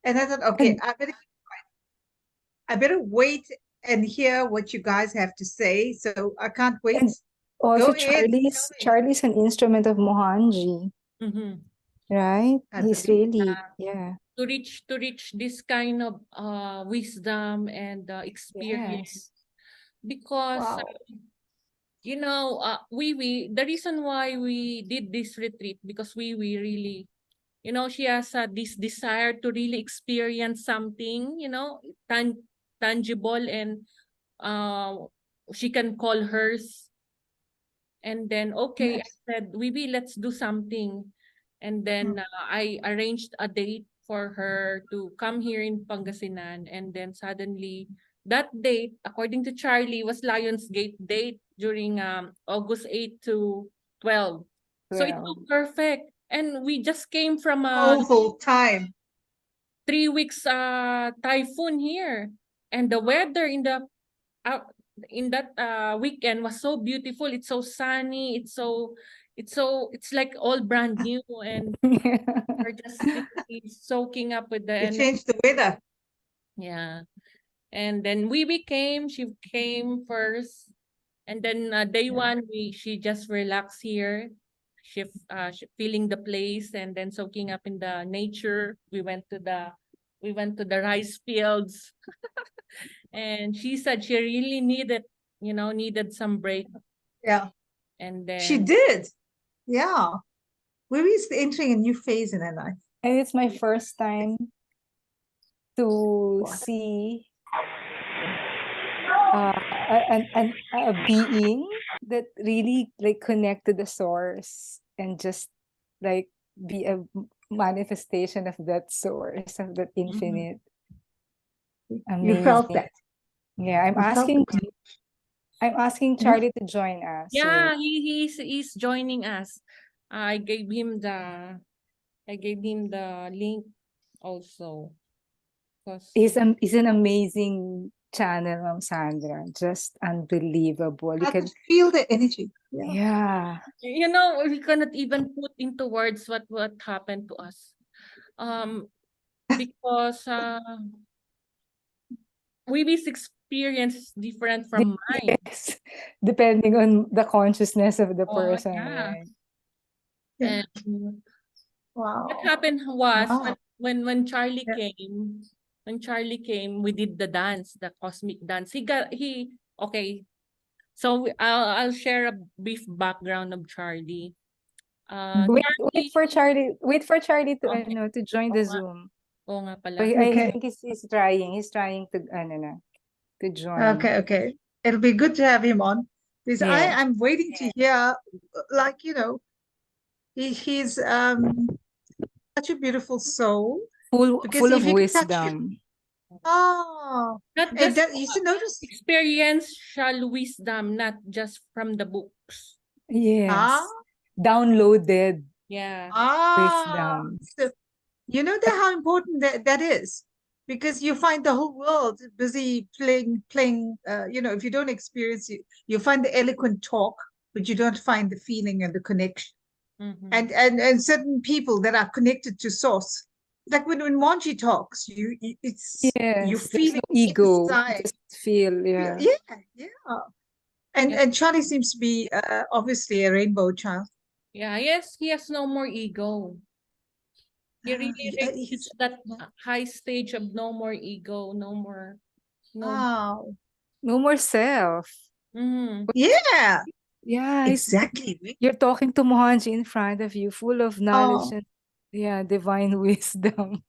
And I thought, okay, And I better wait and hear what you guys have to say. So I can't wait. and also Go ahead, tell me. Charlie's an instrument of Mohanji, Mhm. right? I He's believe. really, yeah, To reach this kind of wisdom and experience, yes. because Wow. we the reason why we did this retreat, because we really, she has this desire to really experience something, tangible, and uh she can call hers. And then, okay, I Yes. said, Wiwi, let's do something. And Mm. then I arranged a date for her to come here in Pangasinan. And then suddenly, that date, according to Charlie, was Lionsgate date during August 8 to 12. So it was Well, perfect. And we just came from a Awful time. 3 weeks typhoon here. And the weather uh, in that weekend was so beautiful. It's so sunny. It's like all brand new, and we're just literally soaking up with the You energy. changed the weather. Yeah. And then she came first. And then day Yeah. one, she just relaxed here. She feeling the place and then soaking up in the nature. We went to the rice fields, and she said she really needed some break. Yeah. And She then did. Yeah. We're entering a new phase in her life. and it's my first It's time to what? see a being that really like connect to the source and just like be a manifestation of that source of that Mhm. infinite. You felt Amazing. that. Yeah, You felt the connection. I'm asking Yeah. Charlie to join us. Wait. Yeah, he's joining us. I gave him the I gave him the link also, because He's an amazing channel, Ma'am Sandra. Just unbelievable. You I can, could feel the energy. Yeah. yeah. we cannot even put into words what happened to us. Um, because Wibi's experience is different from mine. Yes. Depending on the consciousness of the Oh person, yeah. right? Yeah. And what Wow. happened was Wow. when Charlie Yeah. came, we did the dance, the cosmic dance. Okay. So I'll share a brief background of Charlie. Wait Charlie, for Charlie. Wait for Charlie to okay. to join Oo the nga, Zoom. oo nga pala. I Okay. think he's trying. He's trying to to join. Okay. Okay. It'll be good to have him on because Yes. I'm waiting to hear, like, he's such a beautiful soul because Full of if you can touch it, wisdom. oh, Not and just that you should notice. experiential wisdom, not just from the books. Ah, Yes. Downloaded Yeah. ah. wisdom. So you know that how important that is because you find the whole world busy playing. If you don't experience it, you find the eloquent talk, but you don't find the feeling and the connection. Mm-hmm. And certain people that are connected to source, like when Monji talks, you Yes. feel There's it no ego. inside. Just feel, yeah. Yeah, yeah. And Yeah. and Charlie seems to be obviously a rainbow child. Yeah. Yes, he has no more ego. He really He's reached that high stage of no more ego, no. wow. No more self. Mm-hmm. Yeah, Yeah, exactly. you're talking to Mohanji in front of you, full of knowledge Oh, and yeah, divine wisdom.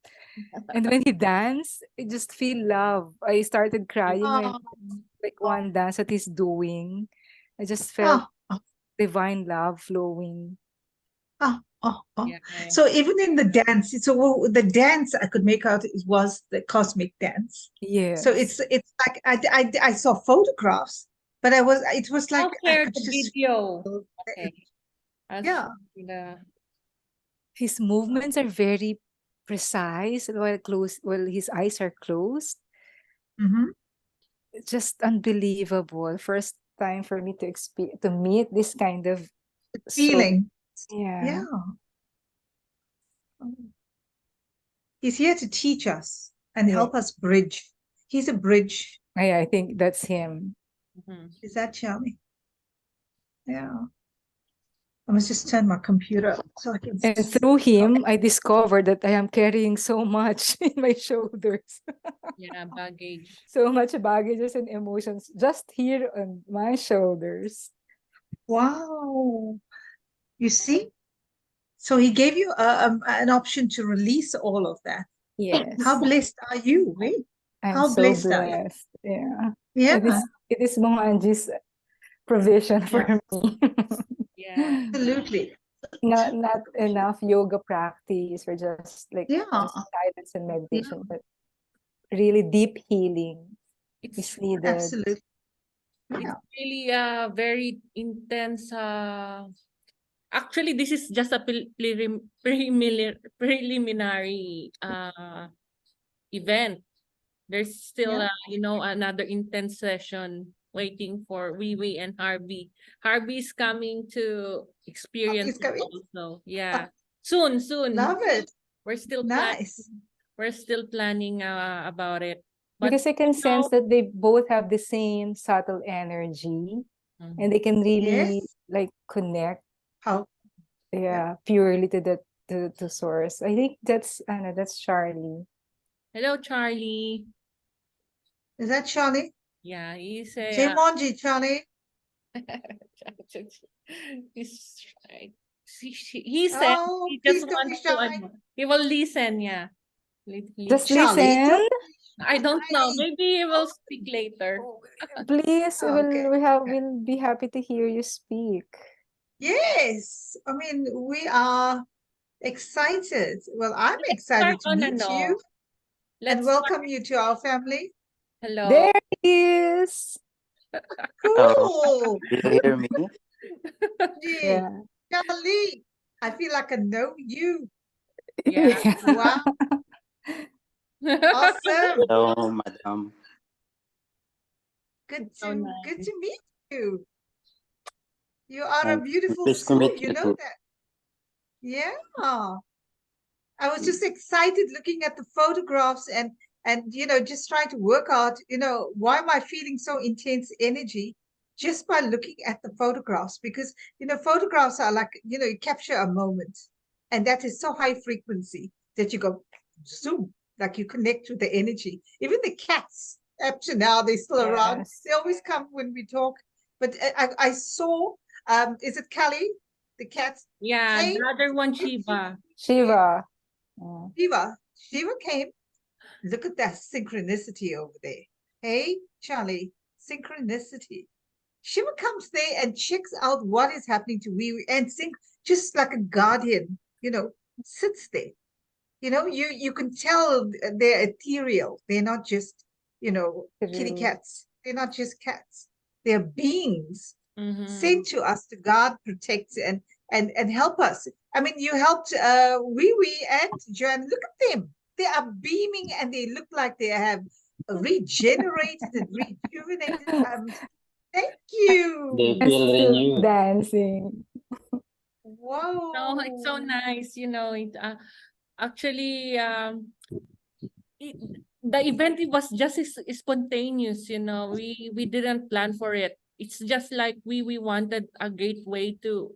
And when he danced, I just feel love. I started crying when oh, like oh, one dance that he's doing. I just felt oh, oh, divine love flowing. oh. Yeah. So even in the dance, so the dance I could make out was the cosmic dance. So Yes. it's like I saw photographs, but it was like I'll I share could the just video. feel Okay. I'll yeah. share the His movements are very precise while his eyes are closed. Hmm. It's just unbelievable. First time for me to meet this kind of soul. Feeling. Yeah. Yeah. He's here to teach us and Yeah. help us bridge. He's a bridge. I think that's him. Mhm. Is that Charlie? Yeah. I must just turn my computer up so I can And see. through him, I discovered that I am carrying so much in my shoulders. Yeah, baggage. So much baggages and emotions just here on my shoulders. Wow. You see? So he gave you an option to release all of that. How Yes. blessed are you, right? I'm How so blessed are you? blessed. Yeah. Yeah, It is Mong Angie's provision Yeah. for me. Yeah. absolutely. Not enough yoga practice or just like Yeah, just silence and yeah, meditation, but really deep healing is It's needed. absolutely. it's Yeah. really a very intense actually this is just a preliminary event. There's still Yeah. another intense session waiting for Wee and Harvey. Harvey's coming to experience He's it coming. also. Yeah. Soon. Love it. We're still planning. Nice. We're still planning about it. But Because I can sense that they both have the same subtle energy and they can really Yes. like connect, How? Yeah. yeah, purely to the to source. I think that's Charlie. hello, Charlie. Is that Charlie? Yeah, he's a Jaimonji, Charlie. he's he said Oh, he just please don't be wants to shy. he will listen, yeah. Just Charlie, listen. don't be I don't know. shy. Maybe he will speak later. Please, Okay. we'll be happy to hear you speak. Yes. I mean, we are excited. Well, I'm Let's start excited to on meet you and Let's start. welcome you to our family. Hello. There he is. Hello, Cool. do you hear me? Gee, Yeah. Charlie, I feel like I know you. Yeah. Wow. Awesome. Hello, madam. So Good nice. to meet you. You are a beautiful Pleased to soul. meet You you know too. that. Yeah. I was just excited looking at the photographs and just trying to work out, why am I feeling so intense energy just by looking at the photographs? Because photographs are like, you capture a moment, and that is so high frequency that you go zoom, like you connect with the energy. Even the cats, up to now, they're still around. Yes. They always come when we talk. But I saw, is it Kelly? The cats Yeah, the came. other one, Shiva. Shiva. Yeah. Shiva came. Look at that synchronicity over there. Hey, Charlie, synchronicity. Shiva comes there and checks out what is happening to Wee and just like a guardian, sits there. You can tell they're ethereal. They're not just, kitty True. cats. They're not just cats. They're beings Mm-hmm. sent to us to guard, protect, and help us. I mean, you helped Wee Wee and Joanne. Look at them. They are beaming and they look like they have regenerated and rejuvenated. Thank They you. And feel still renewed. dancing. No, it's so Whoa. nice. Actually, it, the event it was just spontaneous. We didn't plan for it. It's just like we wanted a great way to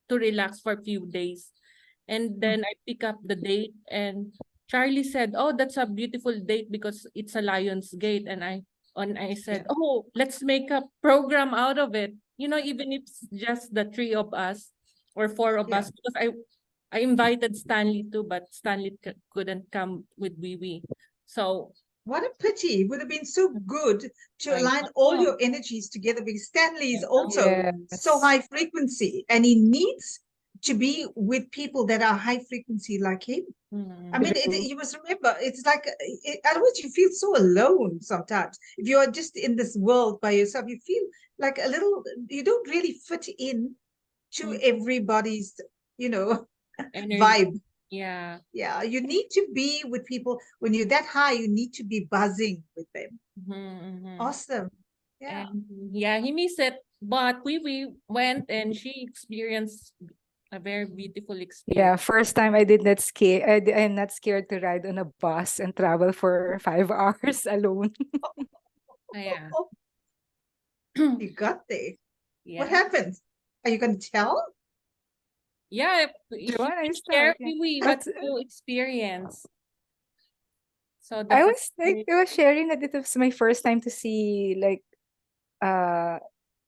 to relax for a few days, and then I pick up the date and Charlie said, "Oh, that's a beautiful date because it's a LIONSGATE," and I said, Yeah. "Oh, let's make a program out of it." Even if it's just the three of us or four of Yeah. us, because I invited Stanley too, but Stanley couldn't come with Wee. So What a pity. It would have been so good to I align all know, your energies together because Stanley is I know. also so Yes. high frequency and he needs to be with people that are high frequency like him. I Mm. mean, True. you must remember, it's like, otherwise you feel so alone sometimes. If you're just in this world by yourself, you feel like you don't really fit in to Mm. everybody's, you know, Energy. vibe. Yeah. Yeah, you need to be with people. When you're that high, you need to be buzzing with them. Mm-hmm. Awesome. Yeah. And yeah, he missed it. But we went and she experienced a very beautiful Yeah, experience. first time I did not scare. I'm not scared to ride on a bus and travel for 5 hours alone. Yeah. You got there. What Yeah. happened? Are you going to tell? Yeah, if you Joanna, can is share, that? Yeah. Kiwi, what But you experience. So the I first was like, I was sharing that it was my first time to see like uh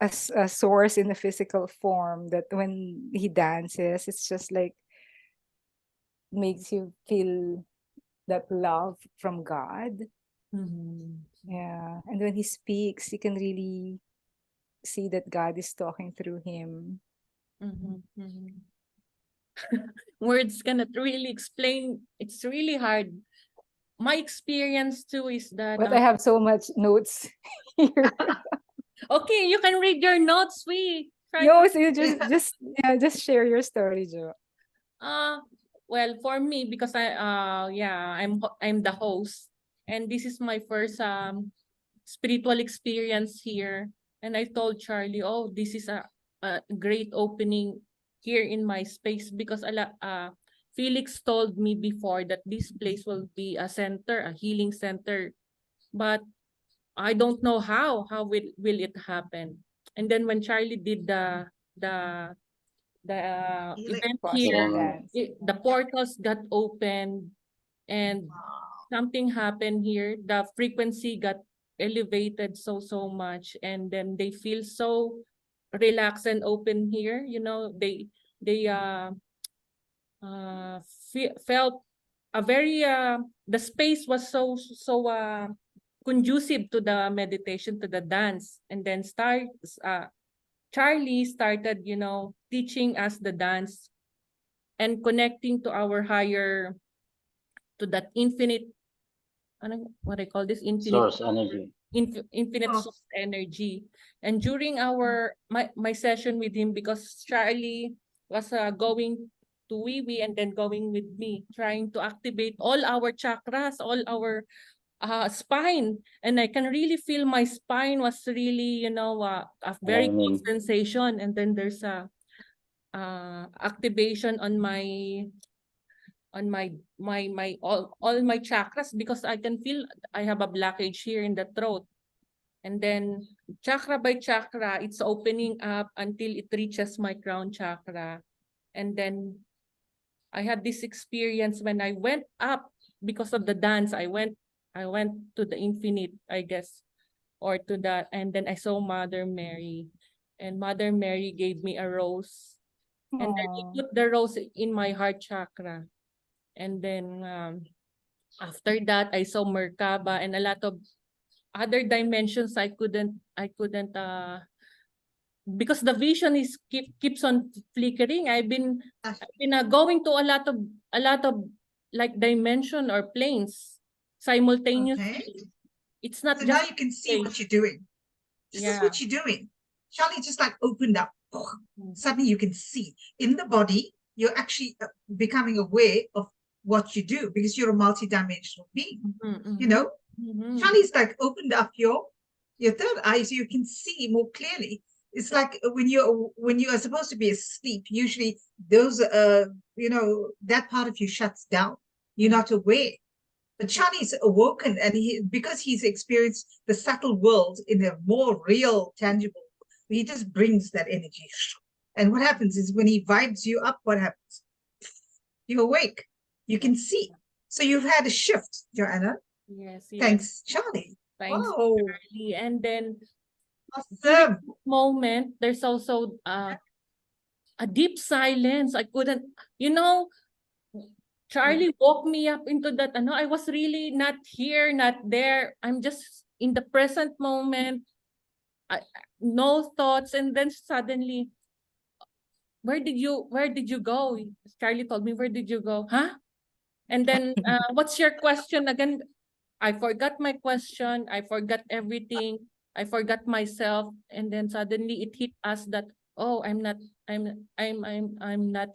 a source in a physical form, that when he dances, it's just like makes you feel that love from God. Mhm. Yeah. And when he speaks, you can really see that God is talking through him. Mhm. Mhm. Words cannot really explain. It's really hard. My experience too is that But I have so much notes here. okay, you can read your notes. We try to No, so you just share your story, Joe. uh well, for me, because I'm the host, and this is my first spiritual experience here. And I told Charlie, oh, this is a great opening here in my space, because Felix told me before that this place will be a center, a healing center. But I don't know how will it happen. And then when Charlie did the Healing. event Positive here, Ceremony. dance. the portals got opened, and Wow. something happened here. The frequency got elevated so much, and then they feel so relaxed and open here. They felt a very the space was so conducive to the meditation, to the dance. And then Charlie started, teaching us the dance and connecting to our higher, to that infinite, what I call this, infinite, Source energy. infinite Oh, source energy. And during my session with him, because Charlie was going to Wiwi and then going with me, trying to activate all our chakras, all our spine. And I can really feel my spine was really, a very good Aligning. sensation. And then there's a activation on all my chakras, because I can feel I have a blockage here in the throat. And then chakra by chakra, it's opening up until it reaches my crown chakra. And then I had this experience when I went up because of the dance. I went to the infinite, I guess, or to that. And then I saw Mother Mary, and Mother Mary gave me a rose. And then he Oh, put the rose in my heart chakra. And then after that, I saw Merkaba and a lot of other dimensions. I couldn't because the vision keeps on flickering. ah, I've been going to a lot of like dimension or planes okay. simultaneously. It's not So now just you can see place. what you're doing. This is Yeah. what you're doing. Charlie just like opened up. Mm. Suddenly you can see in the body, you're actually becoming aware of what you do because you're a multidimensional being. Mhm, You mhm, know, mhm, Charlie's like opened up your third eye so you can see more clearly. It's like when you are supposed to be asleep, usually those that part of you shuts down. You're mhm, not aware. But Charlie's awoken, and because he's experienced the subtle world in a more real, tangible, he just brings that energy. And what happens is when he vibes you up, what happens? You're awake. You yeah. can see. So you've had a shift, Joanna. Yes, yes. Thanks, Charlie. Thanks, Wow, Charlie. And then during awesome. that moment, there's also a deep silence. I couldn't, you know, Charlie woke me up into that. I was really not here, not there. I'm just in the present moment. No thoughts, and then suddenly, where did you go? Charlie told me, where did you go? Huh? And then, what's your question again? I forgot my question. I forgot everything. I forgot myself. And then suddenly it hit us that, oh, I'm not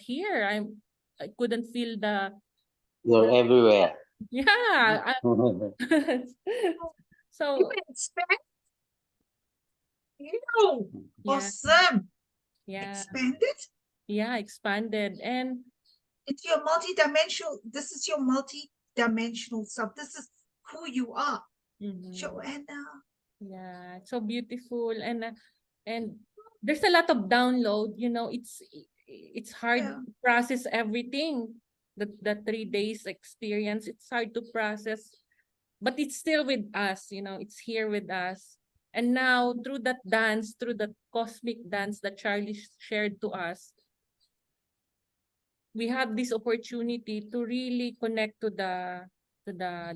here. I couldn't feel You're everywhere. yeah. You So can expand. You. yeah, Awesome. yeah, Expand it. yeah, expanded. And It's your multi-dimensional. This is your multi-dimensional self. This is who you are, mhm, Joanna. yeah, so beautiful. And there's a lot of download, it's hard Yeah. to process everything. The 3 days experience, it's hard to process, but it's still with us, it's here with us. And now through that dance, through that cosmic dance that Charlie shared to us, we have this opportunity to really connect to the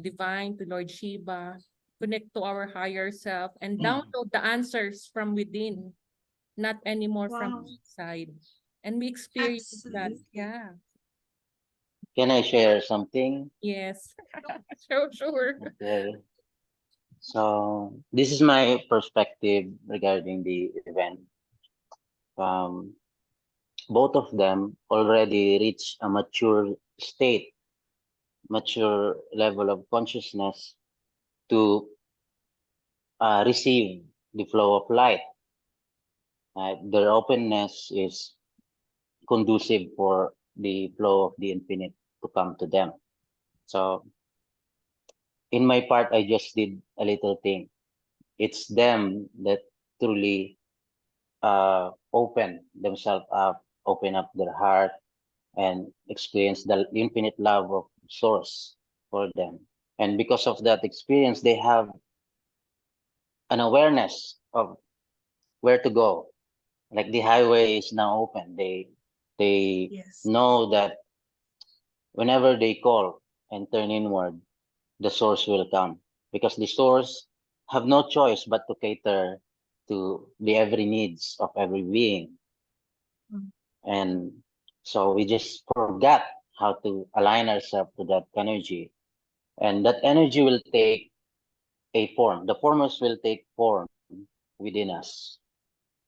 divine, to Lord Shiva, connect to our higher self, and download the answers from within, not anymore from Wow. outside. And we experience that. Absolutely. Yeah. Can I share something? Yes. Sure. Okay. So this is my perspective regarding the event. Um, both of them already reach a mature state, mature level of consciousness to receive the flow of light. Their openness is conducive for the flow of the infinite to come to them. So in my part, I just did a little thing. It's them that truly open themselves up, open up their heart, and experience the infinite love of Source for them. And because of that experience, they have an awareness of where to go. Like the highway is now open. They Yes. know that whenever they call and turn inward, the source will come because the source have no choice but to cater to the every needs of every being. Mm. And so we just forgot how to align ourselves to that energy. And that energy will take a form. The formers will take form within us.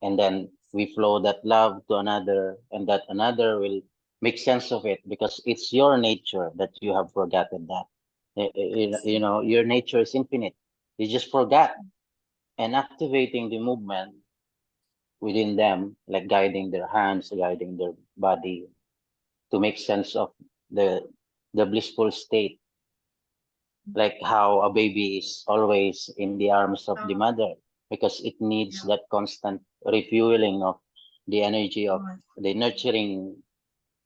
And then we flow that love to another, and that another will make sense of it because it's your nature that you have forgotten that. Your nature is infinite. You just forgot. And activating the movement within them, like guiding their hands, guiding their body to make sense of the the blissful state, like how a baby is always in the arms of the Oh, mother because it needs yeah. that constant refueling of the energy of Right. the nurturing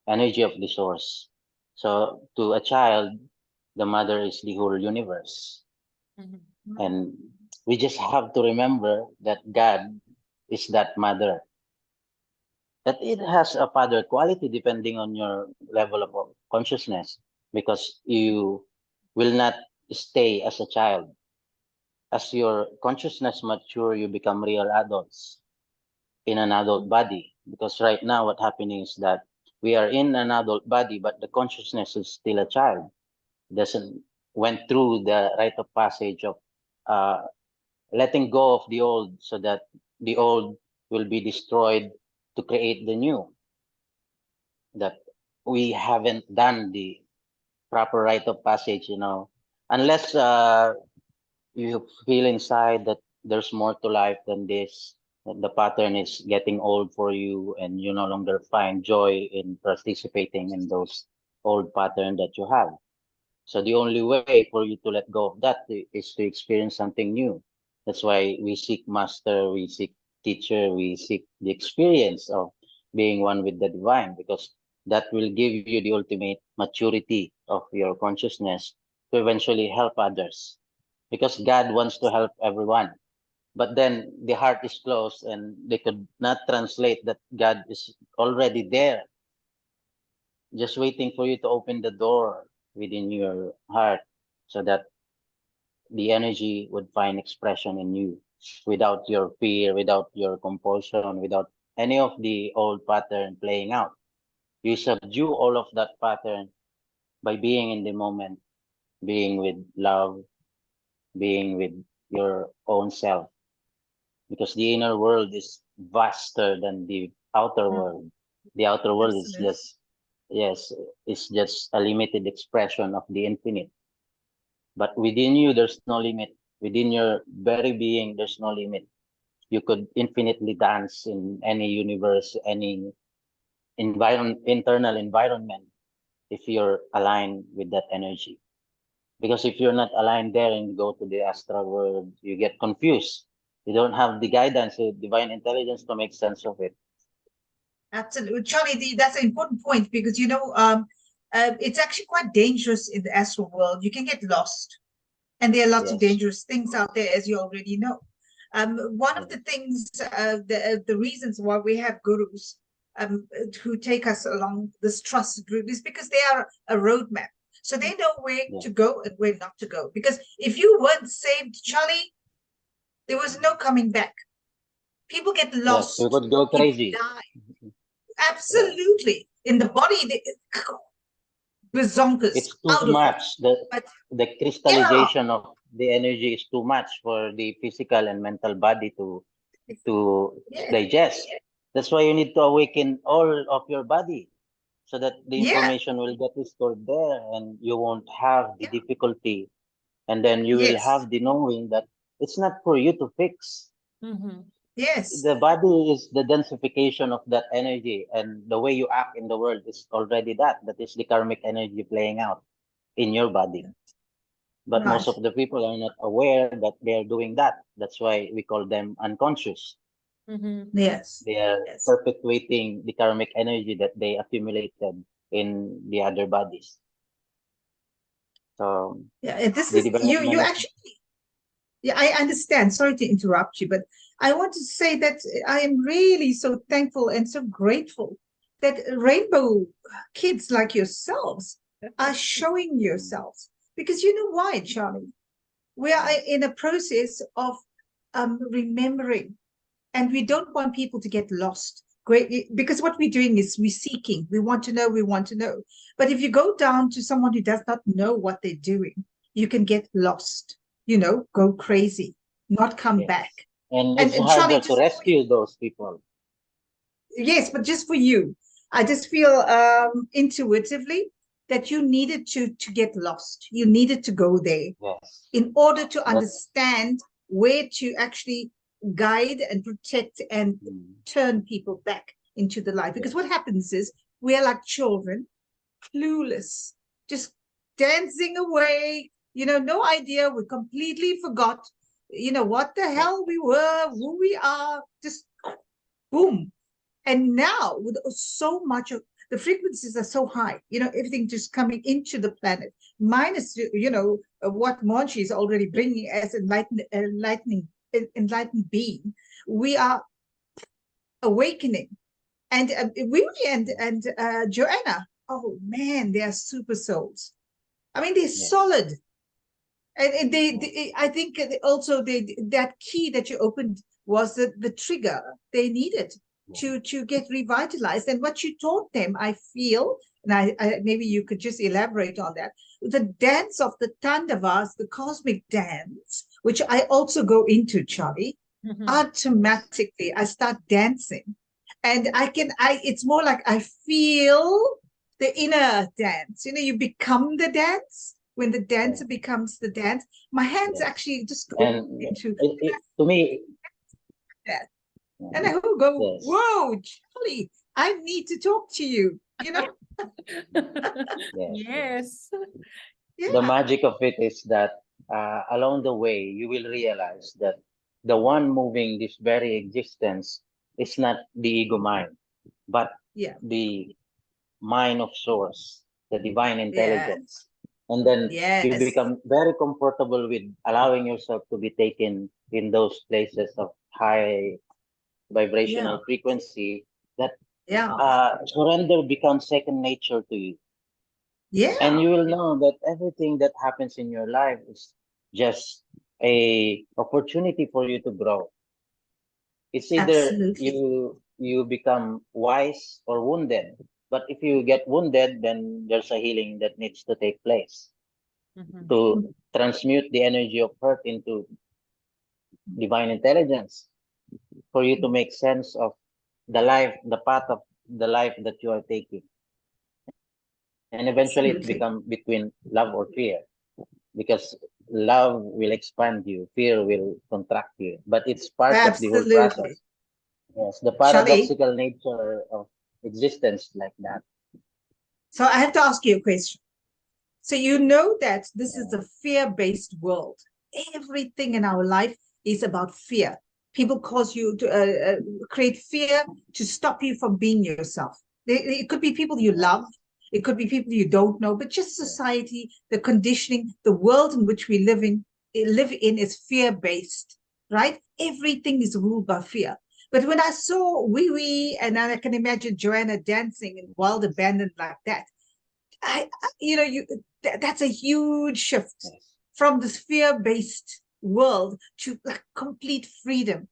energy of the source. So to a child, the mother is the whole universe. Mhm. Mm. And we just have to remember that God is that mother. That it has a father quality depending on your level of consciousness because you will not stay as a child. As your consciousness mature, you become real adults in an adult body. Because right now, what happening is that we are in an adult body, but the consciousness is still a child. Doesn't went through the rite of passage of uh, letting go of the old, so that the old will be destroyed to create the new. That we haven't done the proper rite of passage, unless you feel inside that there's more to life than this. That the pattern is getting old for you, and you no longer find joy in participating in those old pattern that you have. So the only way for you to let go of that is to experience something new. That's why we seek master, we seek teacher, we seek the experience of being one with the divine, because that will give you the ultimate maturity of your consciousness to eventually help others. Because God wants to help everyone. But then the heart is closed and they could not translate that God is already there, just waiting for you to open the door within your heart so that the energy would find expression in you without your fear, without your compulsion, without any of the old pattern playing out. You subdue all of that pattern by being in the moment, being with love, being with your own self, because the inner world is vaster than the outer Mm. world. The outer world is Absolutely. just, yes, it's just a limited expression of the infinite. But within you, there's no limit. Within your very being, there's no limit. You could infinitely dance in any universe, internal environment if you're aligned with that energy. Because if you're not aligned there and you go to the astral world, you get confused. You don't have the guidance, the divine intelligence to make sense of it. Absolutely, Charlie. That's an important point because it's actually quite dangerous in the astral world. You can get lost, and there are lots of Yes. dangerous things out there, as you already know. One of the things, the reasons why we have gurus who take us along this trusted route is because they are a roadmap. So they know where Yeah. to go and where not to go. Because if you weren't saved, Charlie, there was no coming back. People get Yes, lost. you could go People crazy. die. Absolutely. In the body, bazonkers It's too out of it. much. But The crystallization of the energy is too much for the physical and mental body to yeah, digest. That's why you need to awaken all of your body so that the yeah, information will get stored there and you won't have the yeah, difficulty. And then you will yes, have the knowing that it's not for you to fix. Mm-hmm. yes, The body is the densification of that energy, and the way you act in the world is already that. That is the karmic energy playing out in your body. But most right. of the people are not aware that they are doing that. That's why we call them unconscious. Mm-hmm. Yes, They are yes. perpetuating the karmic energy that they accumulated in the other bodies. So Yeah, this the is you development of actually, yeah, I understand. Sorry to interrupt you, but I want to say that I am really so thankful and so grateful that rainbow kids like yourselves are showing yourselves. Because you know why, Charlie? We are in a process of remembering, and we don't want people to get lost. Great, because what we're doing is we're seeking. We want to know. We want to know. But if you go down to someone who does not know what they're doing, you can get lost. Go crazy, not come back. yes. And And, it's and Charlie, harder to just rescue those people. yes, but just for you, I just feel intuitively that you needed to get lost. You needed to go there Yes. in order to That understand where to actually guide and protect and mm, turn people back into the light. Because what yes. happens is we're like children, clueless, just dancing away, no idea. We completely forgot, what the Yes. hell we were, who we are, just boom. And now with so much of the frequencies are so high, everything just coming into the planet, minus, what Monchi is already bringing as enlightened being. We are awakening. And Willie and Joanna, oh man, they are super souls. I mean, they're Yes. solid. And I think also that key that you opened was the trigger they needed Yeah. to get revitalized. And what you taught them, I feel, and I maybe you could just elaborate on that, the dance of the Tandavas, the cosmic dance, which I also go into, Charlie. Mm-hmm. Yes. Automatically, I start dancing, and it's more like I feel the inner dance. You become the dance when the Yeah. dancer becomes the dance. My hands Yes. actually just go And into to me, that, and yeah, I will go, yes, whoa, Charlie, I need to talk to you. yes, yes. Yes. The Yeah, magic of it is that along the way, you will realize that the one moving this very existence is not the ego mind, but yeah, the mind of source, the divine yeah, intelligence. And then you yes, become very comfortable with allowing yourself to be taken in those places of high yeah, vibrational frequency that yeah, surrender becomes second nature to you. And yeah, you will know that everything that happens in your life is just a opportunity for you to grow. It's either absolutely. you become wise or wounded. But if you get wounded, then there's a healing that needs to take place Mm-hmm. to transmute the energy of hurt into divine intelligence for you to make sense of the path of the life that you are taking. And eventually it Absolutely. becomes between love or fear because love will expand you, fear will contract you, but it's part of the whole process. Absolutely. Yes, the Charlie, paradoxical nature of existence like that. So I have to ask you a question. So you know that this is Yeah. a fear-based world. Everything in our life is about fear. People cause you to create fear to stop you from being yourself. It could be people you love. It could be people you don't know, but just society, the conditioning, the world in which we live in is fear-based, right? Everything is ruled by fear. But when I saw Wee Wee, and I can imagine Joanna dancing in wild abandon like that, you know, that's a huge shift Yes. from this fear-based world to like complete freedom.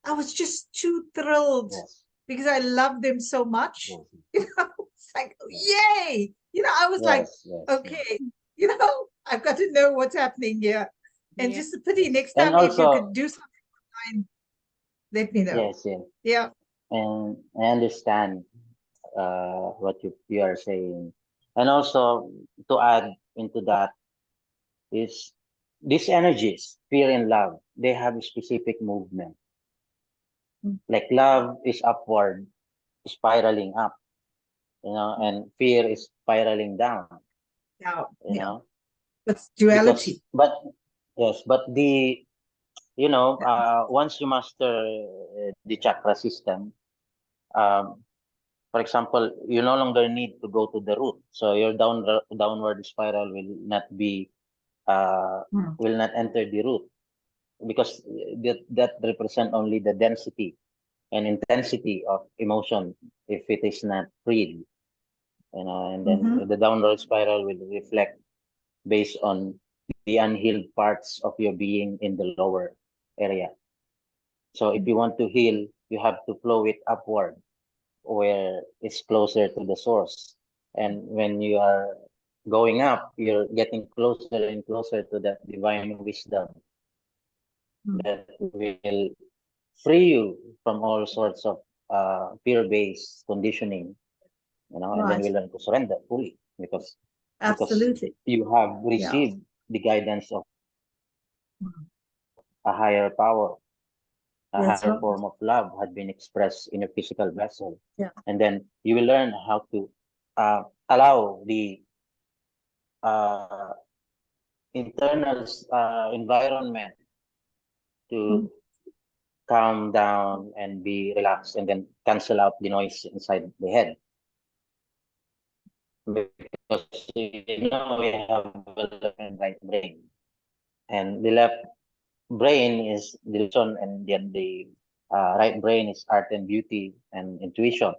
I was just too thrilled Yes. because I love them so much. Yes. You know, it's like, Yes. yay! You know, I was like, Yes. Yes. Yes. okay, you know, I've got to know what's happening here. And Yeah. just a pity, Yes. next And time if you could also, do something fine, let me know. yes, yes. Yeah. And I understand what you are saying. And also to add into that is these energies, fear and love, they have a specific movement. Mm. Like love is upward, spiraling up, and fear is spiraling down, Yeah. you Yeah. know, That's because duality. but yes, but once you master the chakra system, um, for example, you no longer need to go to the root. So your downward spiral uh, Mm. will not enter the root because that represent only the density and intensity of emotion if it is not freed, and then Mm-hmm. the downward spiral will reflect based on the unhealed parts of your being in the lower area. So if you want to heal, you have to flow it upward where it's closer to the source. And when you are going up, you're getting closer and closer to that divine wisdom Mm. that will free you from all sorts of fear-based conditioning, and then Right. we learn to surrender fully because Absolutely. you have Yeah. received the guidance of Mm. a higher power, a That's higher right. form of love had been expressed in a physical vessel. Yeah. And then you will learn how to allow the uh, internal environment to Mm. calm down and be relaxed and then cancel out the noise inside the head. Because we have a left and right brain. And the left brain is delusion, and then the right brain is art and beauty and intuition.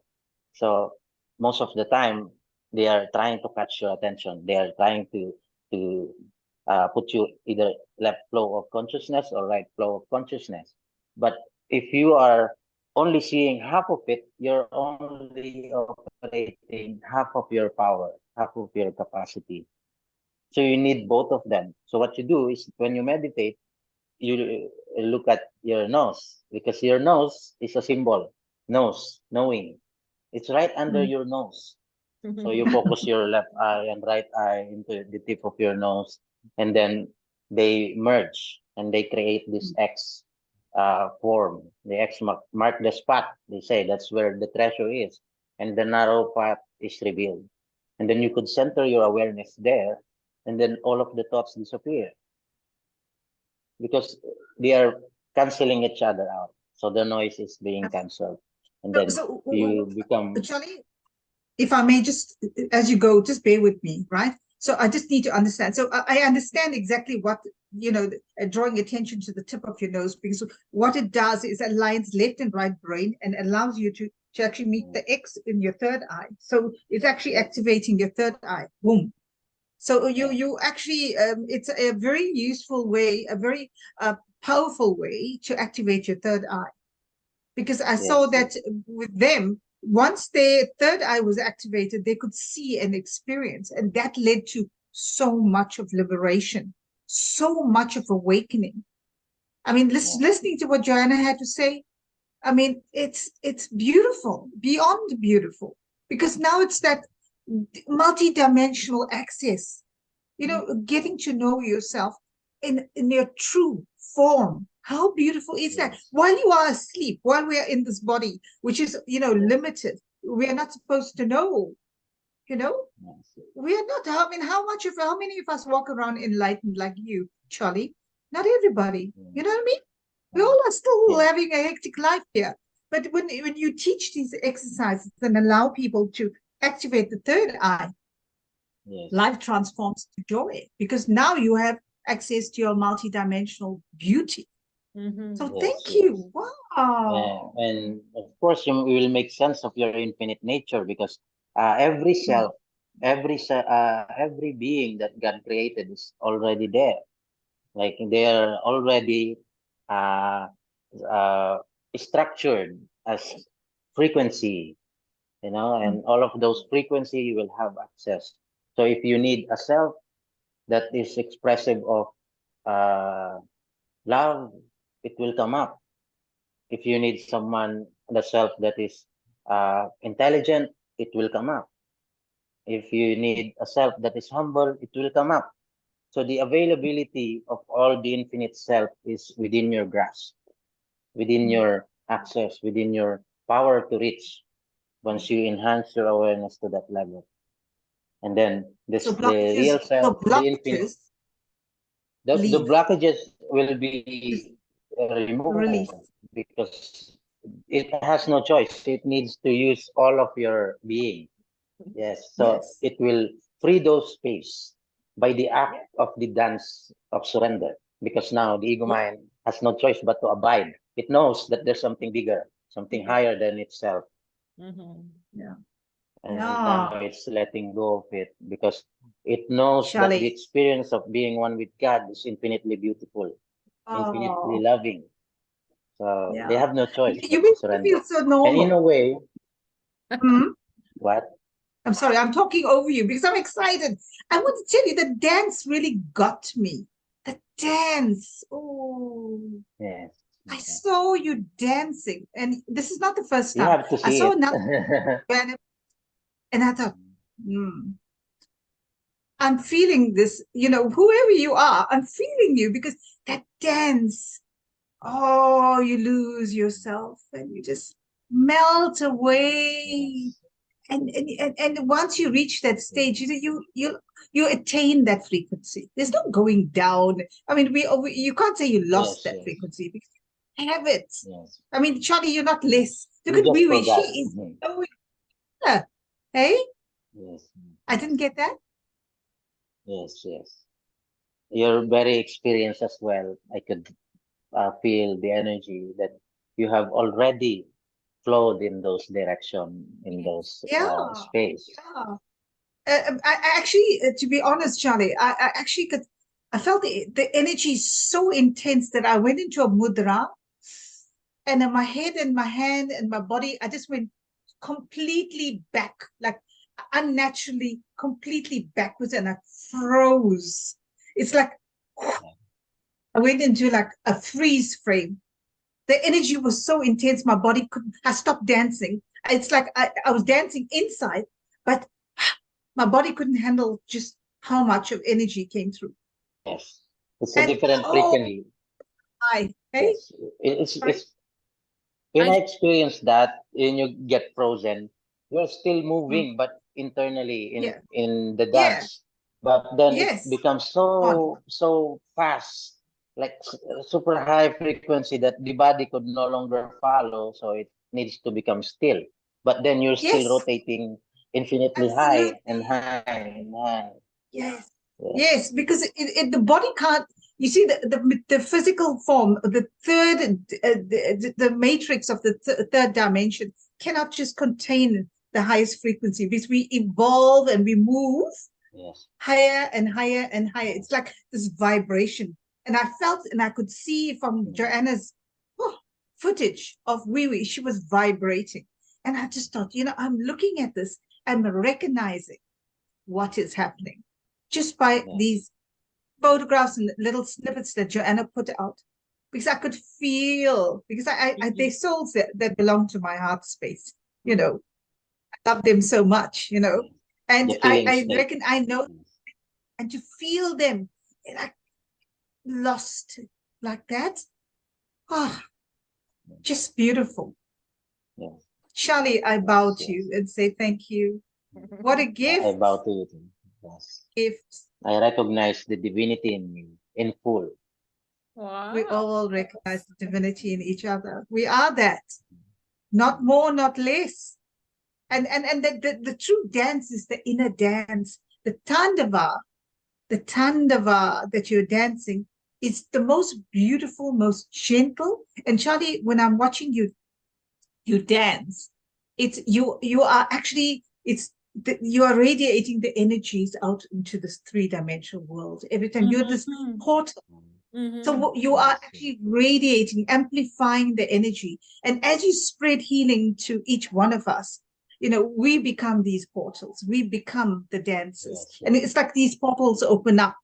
So most of the time, they are trying to catch your attention. They are trying to put you either left flow of consciousness or right flow of consciousness. But if you are only seeing half of it, you're only operating half of your power, half of your capacity. So you need both of them. So what you do is when you meditate, you look at your nose because your nose is a symbol. Nose, knowing. It's right under Mm. your nose. So you focus your left eye and right eye into the tip of your nose, and then they merge and they create this X form. The X mark the spot. They say that's where the treasure is, and the narrow path is revealed. And then you could center your awareness there, and then all of the thoughts disappear because they are canceling each other out. So the noise is being canceled, and So, then so you become Charlie, if I may just, as you go, just bear with me, right? So I just need to understand. So I understand exactly what, drawing attention to the tip of your nose, because what it does is aligns left and right brain and allows you to actually meet the X in your third eye. So it's actually yes, activating your third eye. Boom. So yes, you actually, it's a very useful way, a very powerful way to activate your third eye, because I saw yes, that with them, once their third eye was activated, they could see and experience, and that led to so much of liberation, so much of awakening. I mean, yes, listening to what Joanna had to say, I mean, it's beautiful, beyond beautiful, because now it's that multi-dimensional access, getting to know yourself in your true form. How beautiful is that? yes, While you are asleep, while we are in this body, which is, yes, limited, we are not supposed to know, you know? Yes. We are not. I mean, how many of us walk around enlightened like you, Charlie? Not everybody. You know what I mean? We all are still Yeah. having a hectic life here. But when you teach these exercises and allow people to activate the third eye, Yes. life transforms to joy because now you have access to your multidimensional beauty. Mm-hmm. So Yes, thank yes. you. Wow. And of course, you will make sense of your infinite nature because every self, every being that God created is already there. Like they are already uh, uh, structured as frequency, and all of those frequency you will have access. So if you need a self that is expressive of uh, love, it will come up. If you need someone, the self that is intelligent, it will come up. If you need a self that is humble, it will come up. So the availability of all the infinite self is within your grasp, within your access, within your power to reach once you enhance your awareness to that level. And then So this the blockages, real self, so the infinite, blockages the leave, blockages will be just removed release. because it has no choice. It needs to use all of your being. Yes, so Yes. it will free those space by the act of the dance of surrender. Because now the ego Yeah. mind has no choice but to abide. It knows that there's something bigger, something Yeah. higher than itself, Mm-hmm. Yeah. and now Yeah. it's letting go of it because it knows that the Charlie. experience of being one with God is infinitely beautiful, infinitely Oh, loving. So they yeah. have no choice You but to make me surrender. feel so And in normal. a way, Hmm? what? I'm sorry, I'm talking over you because I'm excited. I want to tell you the dance really got me. The dance. Oh, Yes. I Okay. saw you dancing. And this is not the first You time. have to I see saw it. another band and I thought, hmm, I'm feeling this, whoever you are, I'm feeling you because that dance. Oh, you lose yourself and you just melt away. Yes. And once you reach that stage, you attain that frequency. There's no going down. I mean, you can't say you lost Yes, that yes, frequency because you have it. yes, I mean, Charlie, you're not less. yes. Look You at just Wiwi. She forgot. is Mhm. so yeah. Hey, Yes, I didn't get that. yes, yes. You're very experienced as well. I could feel the energy that you have already flowed in those direction, in Yes. those Yeah, space. yeah. I actually, to be honest, Charlie, I actually could. I felt the energy so intense that I went into a mudra, and in my head and my hand and my body, I just went completely back, like unnaturally, completely backwards, and I froze. It's like I went into like a freeze frame. The energy was so intense, my body couldn't. I stopped dancing. It's like I was dancing inside, but my body couldn't handle just how much of energy came through. Yes, it's a And different oh frequency. my, hey, Yes, it's sorry, it's when I I experience that and you get frozen, you're still mm, moving, but internally in yeah, in the yeah, dance. But then it yes, becomes on, so fast, like super high frequency that the body could no longer follow, so it needs to become still. But then you're still yes, rotating infinitely high and absolutely. high and high. Yes, Yes, yes, because the body can't. You see, the physical form, the third, the matrix of the third dimension cannot just contain the highest frequency because we evolve and we move yes, higher and higher and higher. It's yes. like this vibration, and I felt and I could see from Mm. Joanna's oh, footage of Wiwi, she was vibrating, and I just thought, I'm looking at this, I'm recognizing what is happening just by Yes, these photographs and little snippets that Joanna put out. Because I could feel, because they Mhm. souls that belong to my heart space, you Mhm. know, I love them so much, yes. and The feeling I state. reckon I know, Yes, and to feel them like lost like that, oh, yes, just beautiful. yes. Charlie, I bow Yes, to yes. you and say thank you. What a I gift, bow to you too. Yes. gift. I recognize the divinity in you in full. We Wow. all recognize the divinity in each other. We are that, not more, not less. And the true dance is the inner dance, the tandava that you're dancing is the most beautiful, most gentle. And Charlie, when I'm watching you dance, it's you are actually you are radiating the energies out into this three-dimensional world every time you're this Mm-hmm. portal. So Mm-hmm. you are Yes, yes. actually radiating, amplifying the energy. And as you spread healing to each one of us, we become these portals. We become the dancers. Yes, And yes. it's like these portals open up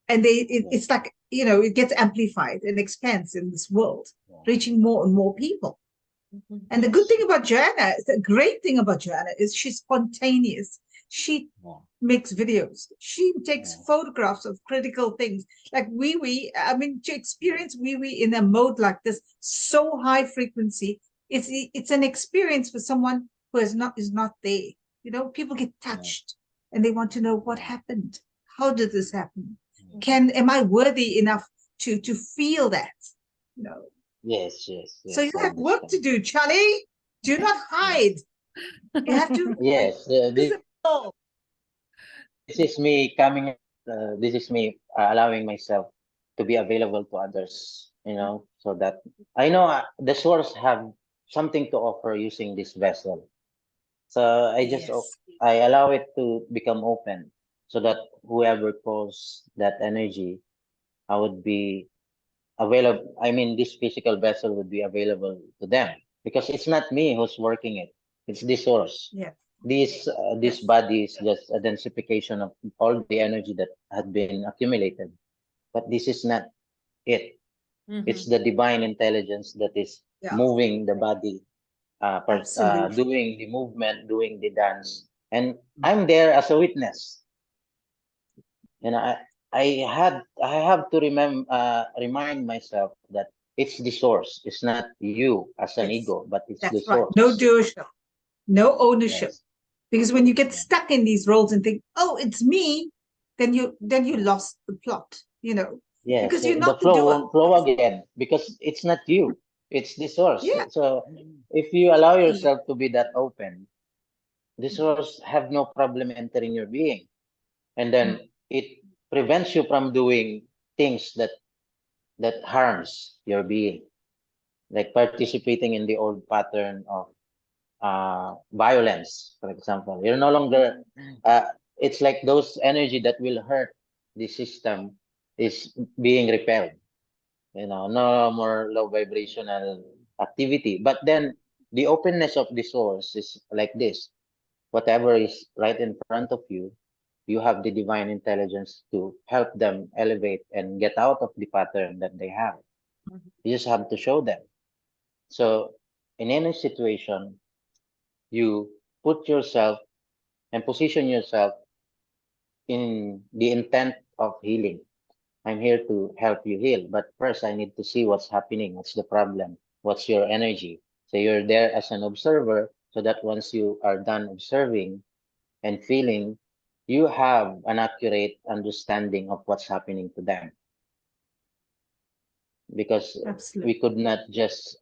and Yes, it's like, it gets amplified and expands in this world, yeah, reaching more and more people. And the good yes, thing about Joanna, the great thing about Joanna is she's spontaneous. She yeah, makes videos. She takes yeah, photographs of critical things. Like I mean, to experience wee in a mode like this, so high frequency, it's an experience for someone who is not there. People get yeah, touched and they want to know what yeah, happened. How did this happen? yeah. Am I worthy enough to feel that? You know, Yes, yes, so you yes, I have work to understand. do, Charlie. Do not Yeah. hide. You have to be Yes, visible. this is me coming, this is me allowing myself to be available to others, so that I know the source have something to offer using this vessel. So Yes. I allow it to become open so that whoever calls that energy, I would be available. I mean, this physical vessel would be available to them because it's not me who's working it. It's the source. Yes. This Yes. body is just a densification of all the energy that had been accumulated. But this is not it. It's Mm-hmm. the divine intelligence that is Yeah. moving the body, Absolutely. doing the movement, doing the dance, and I'm there as a witness. And I have to remind myself that it's the source. It's not you as an Yes. ego, but it's the That's right. No source. doership, no ownership. Yes. Because when you get Yeah. stuck in these roles and think, oh, it's me, then you Yeah. lost the plot, Yes, because you're the not the flow doer. won't flow again because it's not you. It's the source. Yeah. So if you allow yourself to be that open, the source have no problem entering your being. And then it prevents you from doing things that harms your being, like participating in the old pattern of violence, for example. You're no longer, it's like those energy that will hurt the system is being repelled, no more low vibrational activity. But then the openness of the source is like this: whatever is right in front of you, you have the divine intelligence to help them elevate and get out of the pattern that they have. You just have to show them. So in any situation, you put yourself and position yourself in the intent of healing. I'm here to help you heal, but first I need to see what's happening, what's the problem, what's your energy. So you're there as an observer, so that once you are done observing and feeling, you have an accurate understanding of what's happening to them. Because Absolutely. we could not just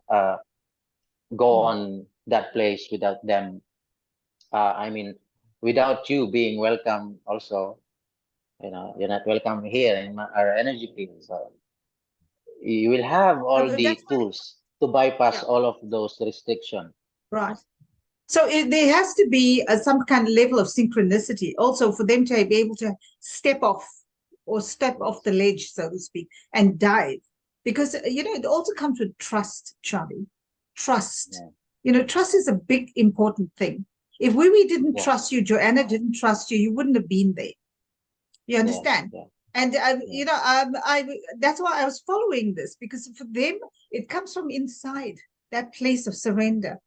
go on that place without them. I mean, without you being welcome also. You're not welcome here in our energy field. So you will have all So the that's why, tools to bypass yeah, all of those restrictions. right. So there has to be some kind of level of synchronicity also for them to be able to step off or step off Yes. the ledge, so to speak, and dive. Because, it also comes with trust, Charlie. Trust. Yeah. Trust is a big, important thing. If we didn't Yes. trust you, Joanna didn't trust you, you wouldn't have been there. You Yes. understand? Yeah. And Yeah. I that's why I was following this because for them it comes from inside that place of surrender.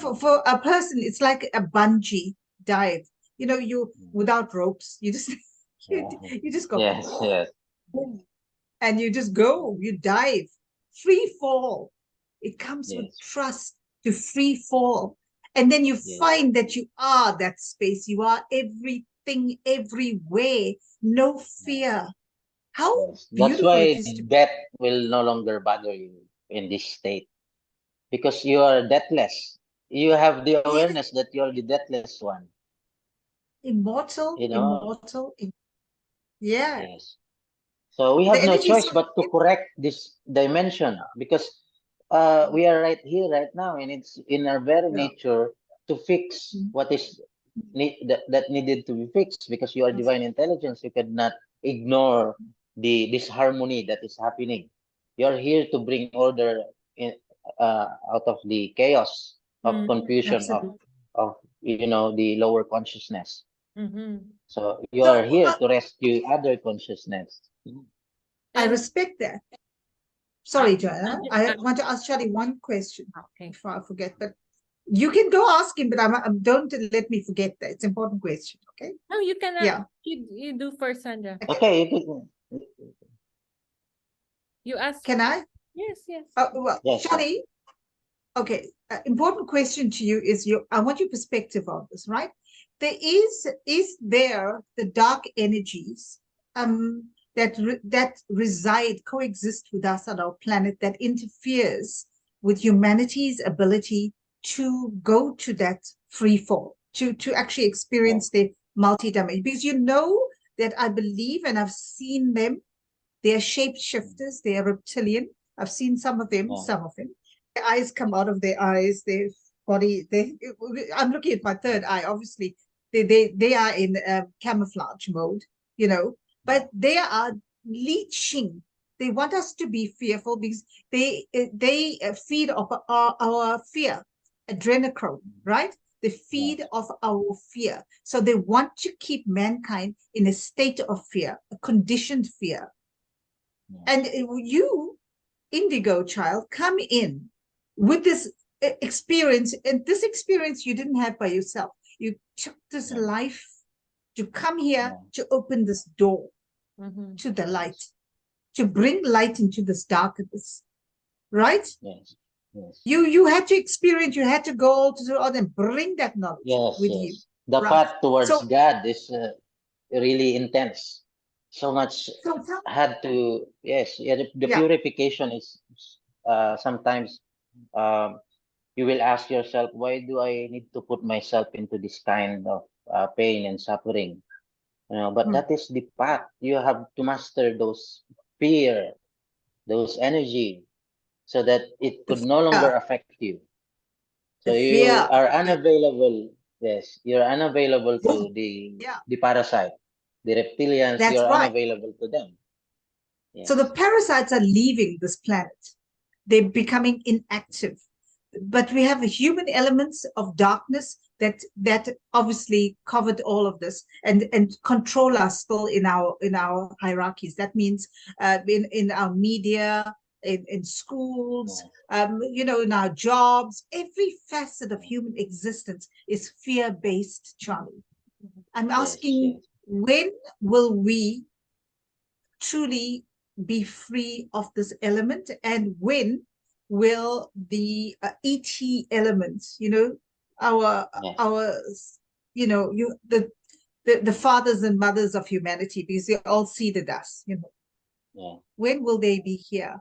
For a person, it's like a bungee dive. You without ropes, you just Yeah. you just go Yes. Yes. boom, and you just go, you dive, free fall. It comes with Yes. trust to free fall. And then you Yes. find that you are that space. You are everything, everywhere. No fear. How Yes. That's beautiful it why is to be death will no longer bother you in this state because you are deathless. You have the yes, awareness that you're the deathless one. immortal, You know. immortal. Yeah. Yes. So we The have no energy is choice so but to correct this dimension because we are right here, right now, and it's in our very yeah. nature to fix Mm. what is that needed to be fixed because you are divine intelligence. You cannot ignore the disharmony that is happening. You're here to bring order in out of the chaos of Mm. confusion Absolutely. of the lower consciousness. Mm-hmm. So you So are here to rescue other consciousness. I And respect that. uh, Sorry, Joanna. I want to ask Charlie one question okay. before I forget, but you can go ask him, but don't let me forget that. It's an important question. Okay. No, you cannot. Yeah. You do first, Sandra. Okay. Okay, You ask. Can I? Yes, yes. Well, yes, yes. Charlie, okay. Important question to you is I want your perspective on this, right? Is there the dark energies that reside, coexist with us on our planet that interferes with humanity's ability to go to that free fall, to actually Yeah, experience the multi-dimension? Because you know that I believe and I've seen them, they are shapeshifters, they are reptilian. I've seen some of them, yeah, their eyes come out of their eyes, their body. I'm looking at my third eye. Obviously, they are in camouflage mode, you know, but they are leeching. They want us to be fearful because they feed off our fear, adrenochrome, right? They feed yes, off our fear. So they want to keep mankind in a state of fear, a conditioned fear. yes, And you, indigo child, come in with this experience, and this experience you didn't have by yourself. You took this yeah, life to come here yeah, to open this door Mm-hmm. to the light, yes, to bring light into this darkness, right? yes, yes, You had to experience, you had to go to the other and bring that knowledge yes, with you, yes. The right? path towards So, God is really intense. So much so tell, had to, yes, yeah, the yeah, purification is sometimes you will ask yourself, why do I need to put myself into this kind of pain and suffering? But mm, that is the path. You have to master those fear, those energy, so that it the could no longer fear, affect you. So the you fear, are unavailable. Yes, you're unavailable to yeah, the parasite, the reptilians. that's You're right. unavailable to them. So the Yes, parasites are leaving this planet. They're becoming inactive. But we have human elements of darkness that obviously covered all of this and control us still in our hierarchies. That means in our media, in schools, yes, in our jobs, every facet of yes, human existence is fear-based, Charlie. I'm yes, asking, yes. when will we truly be free of this element, and when will the ET elements, our Yes. our the fathers and mothers of humanity, because they all seeded us, Yeah. when will they be here?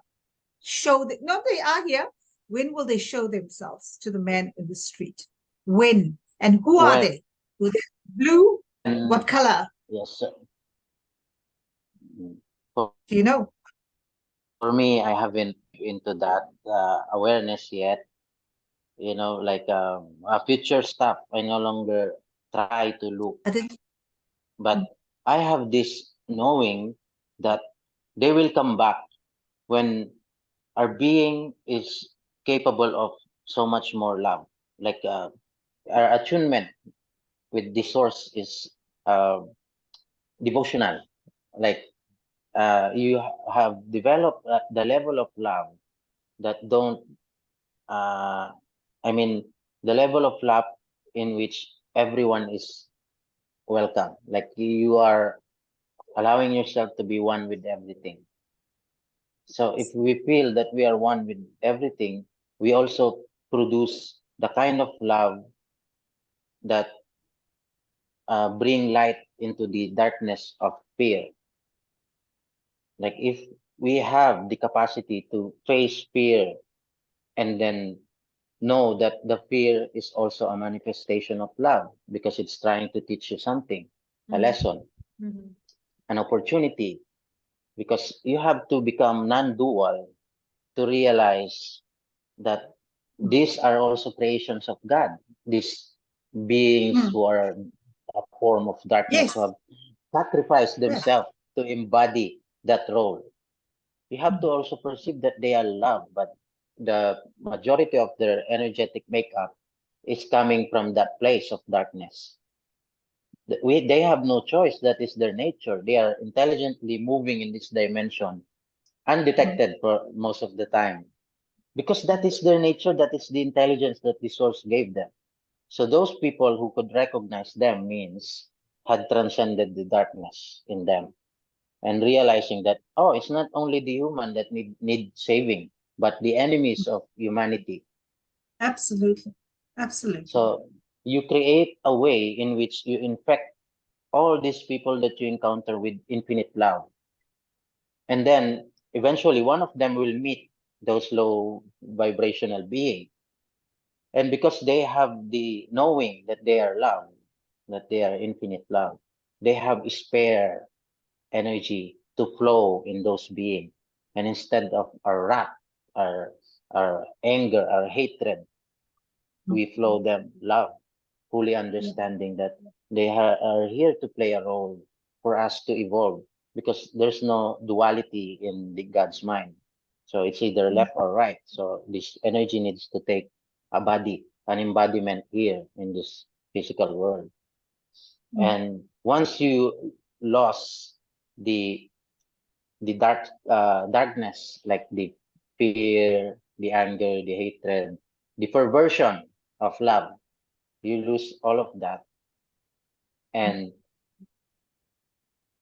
Show that, no, they are here. When will they show themselves to the man in the street? When? And who are When they? Will they be blue? What color? yes, sir. For, Do you know? for me, I haven't into that awareness yet. Like future stuff. I no longer try to look, I think. but I have this knowing that they will come back when our being is capable of so much more love. Like our attunement with the source is uh, devotional. Like you have developed the level of love that don't uh, I mean the level of love in which everyone is welcome, like you are allowing yourself to be one with everything. So if we feel that we are one with everything, we also produce the kind of love that bring light into the darkness of fear. Like if we have the capacity to face fear and then know that the fear is also a manifestation of love because it's trying to teach you something, a Mhm. lesson, Mhm. an opportunity, because you have to become non-dual to realize that these are also creations of God. These beings Mm. who are a form of darkness who Yes, have sacrificed yes. themselves to embody that role. You have to Mm. also perceive that they are love, but the majority of their energetic makeup is coming from that place of darkness. They have no choice. That is their nature. They are intelligently moving in this dimension, Mm. undetected for most of the time, because that is their nature. That is the intelligence that the source gave them. So those people who could recognize them means had transcended the darkness in them and realizing that, oh, it's not only the human that need saving, but the enemies of humanity. Absolutely. Absolutely. So you create a way in which you infect all these people that you encounter with infinite love. And then eventually one of them will meet those low vibrational beings. And because they have the knowing that they are love, that they are infinite love, they have spare energy to flow in those beings. And instead of our wrath, our our anger, our hatred, Mm. we flow them love, fully Yeah. understanding that they are here to play a role for us to evolve because there's no duality in the God's mind. So it's either Mm. left or right. So this energy needs to take a body, an embodiment here in this physical world. Mm. And once you lost the darkness, like the fear, the anger, the hatred, the perversion of love, you lose all of that. And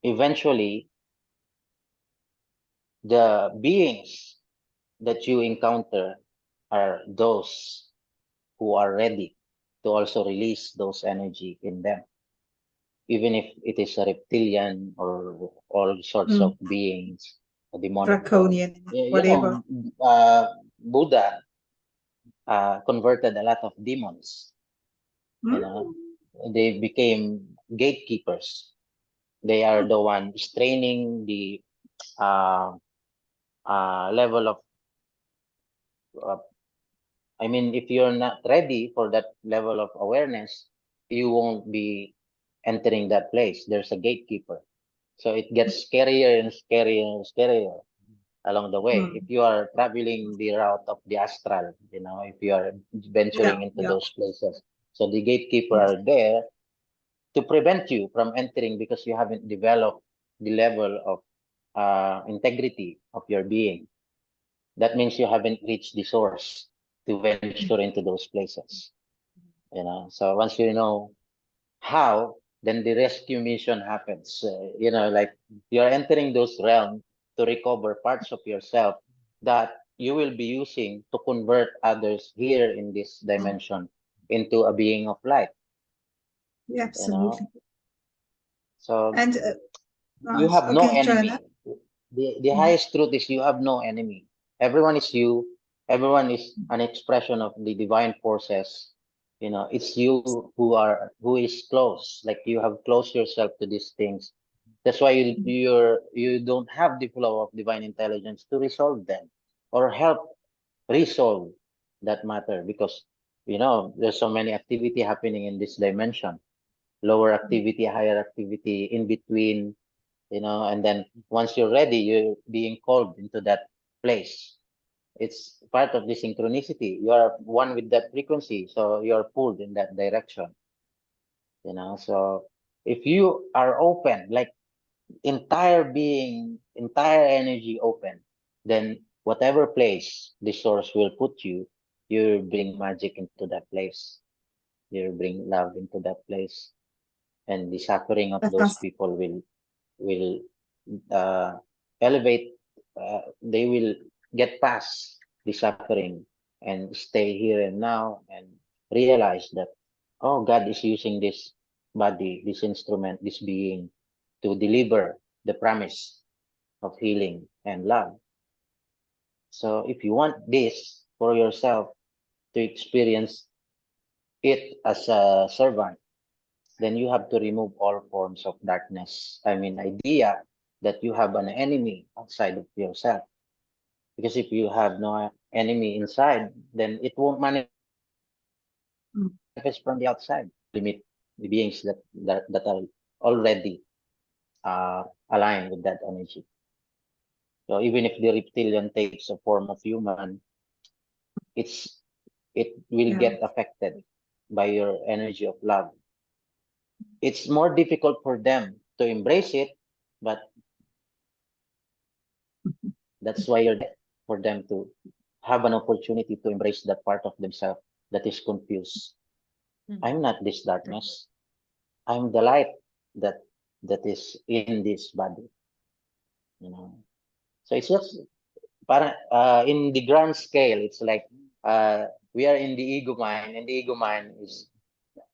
eventually, the beings that you encounter are those who are ready to also release those energy in them, even if it is a reptilian or all sorts of Mm. beings, a demonic form. Draconian, You whatever. know, Buddha converted a lot of demons. You know, Mm. they became gatekeepers. They are the one straining the uh, level of. Uh, I mean, if you're not ready for that level of awareness, you won't be entering that place. There's a gatekeeper, so it gets scarier and scarier and scarier along the way. If Mm. you are traveling the route of the astral, if you are Yeah, venturing into yeah. those places, so the gatekeeper Yes. are there to prevent you from entering because you haven't developed the level of integrity of your being. That means you haven't reached the source to venture into those places. So once you know how, then the rescue mission happens. Like you're entering those realms to recover parts of yourself that you will be using to convert others here in this Mm. dimension into a being of light. Yeah, You know, absolutely. so And you have no okay, Joanna. enemy. The Mm. highest truth is you have no enemy. Everyone is you. Everyone is an expression of the divine forces. It's you who is close. Like you have closed yourself to these things. That's why Mm. you don't have the flow of divine intelligence to resolve them or help resolve that matter because there's so many activity happening in this dimension. Lower activity, higher activity, in between, and then once you're ready, you're being called into that place. It's part of the synchronicity. You are one with that frequency, so you're pulled in that direction. So if you are open, like entire being, entire energy open, then whatever place the source will put you, you bring magic into that place. You bring love into that place, and the suffering of those Fantastic. people will uh, elevate, they will get past the suffering and stay here and now and realize that, oh, God is using this body, this instrument, this being to deliver the promise of healing and love. So if you want this for yourself to experience it as a servant, then you have to remove all forms of darkness. I mean, idea that you have an enemy outside of yourself. Because if you have no enemy inside, then it won't manifest Mm. from the outside. Limit the beings that are already aligned with that energy. So even if the reptilian takes a form of human, it's it will Yeah. get affected by your energy of love. It's more difficult for them to embrace it, but that's why you're there for them to have an opportunity to embrace that part of themselves that is confused. I'm not this darkness. I'm the light that is in this body. You know. So it's just in the grand scale, it's like we are in the ego mind, and the ego mind is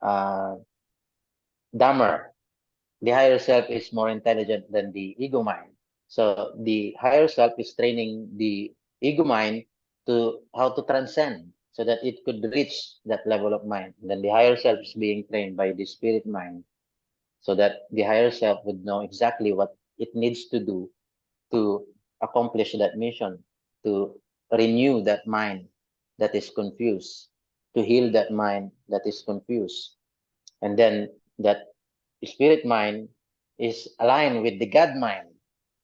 uh, dumber. The higher self is more intelligent than the ego mind. So the higher self is training the ego mind to how to transcend so that it could reach that level of mind. Then the higher self is being trained by the spirit mind so that the higher self would know exactly what it needs to do to accomplish that mission, to renew that mind that is confused, to heal that mind that is confused. And then that spirit mind is aligned with the God mind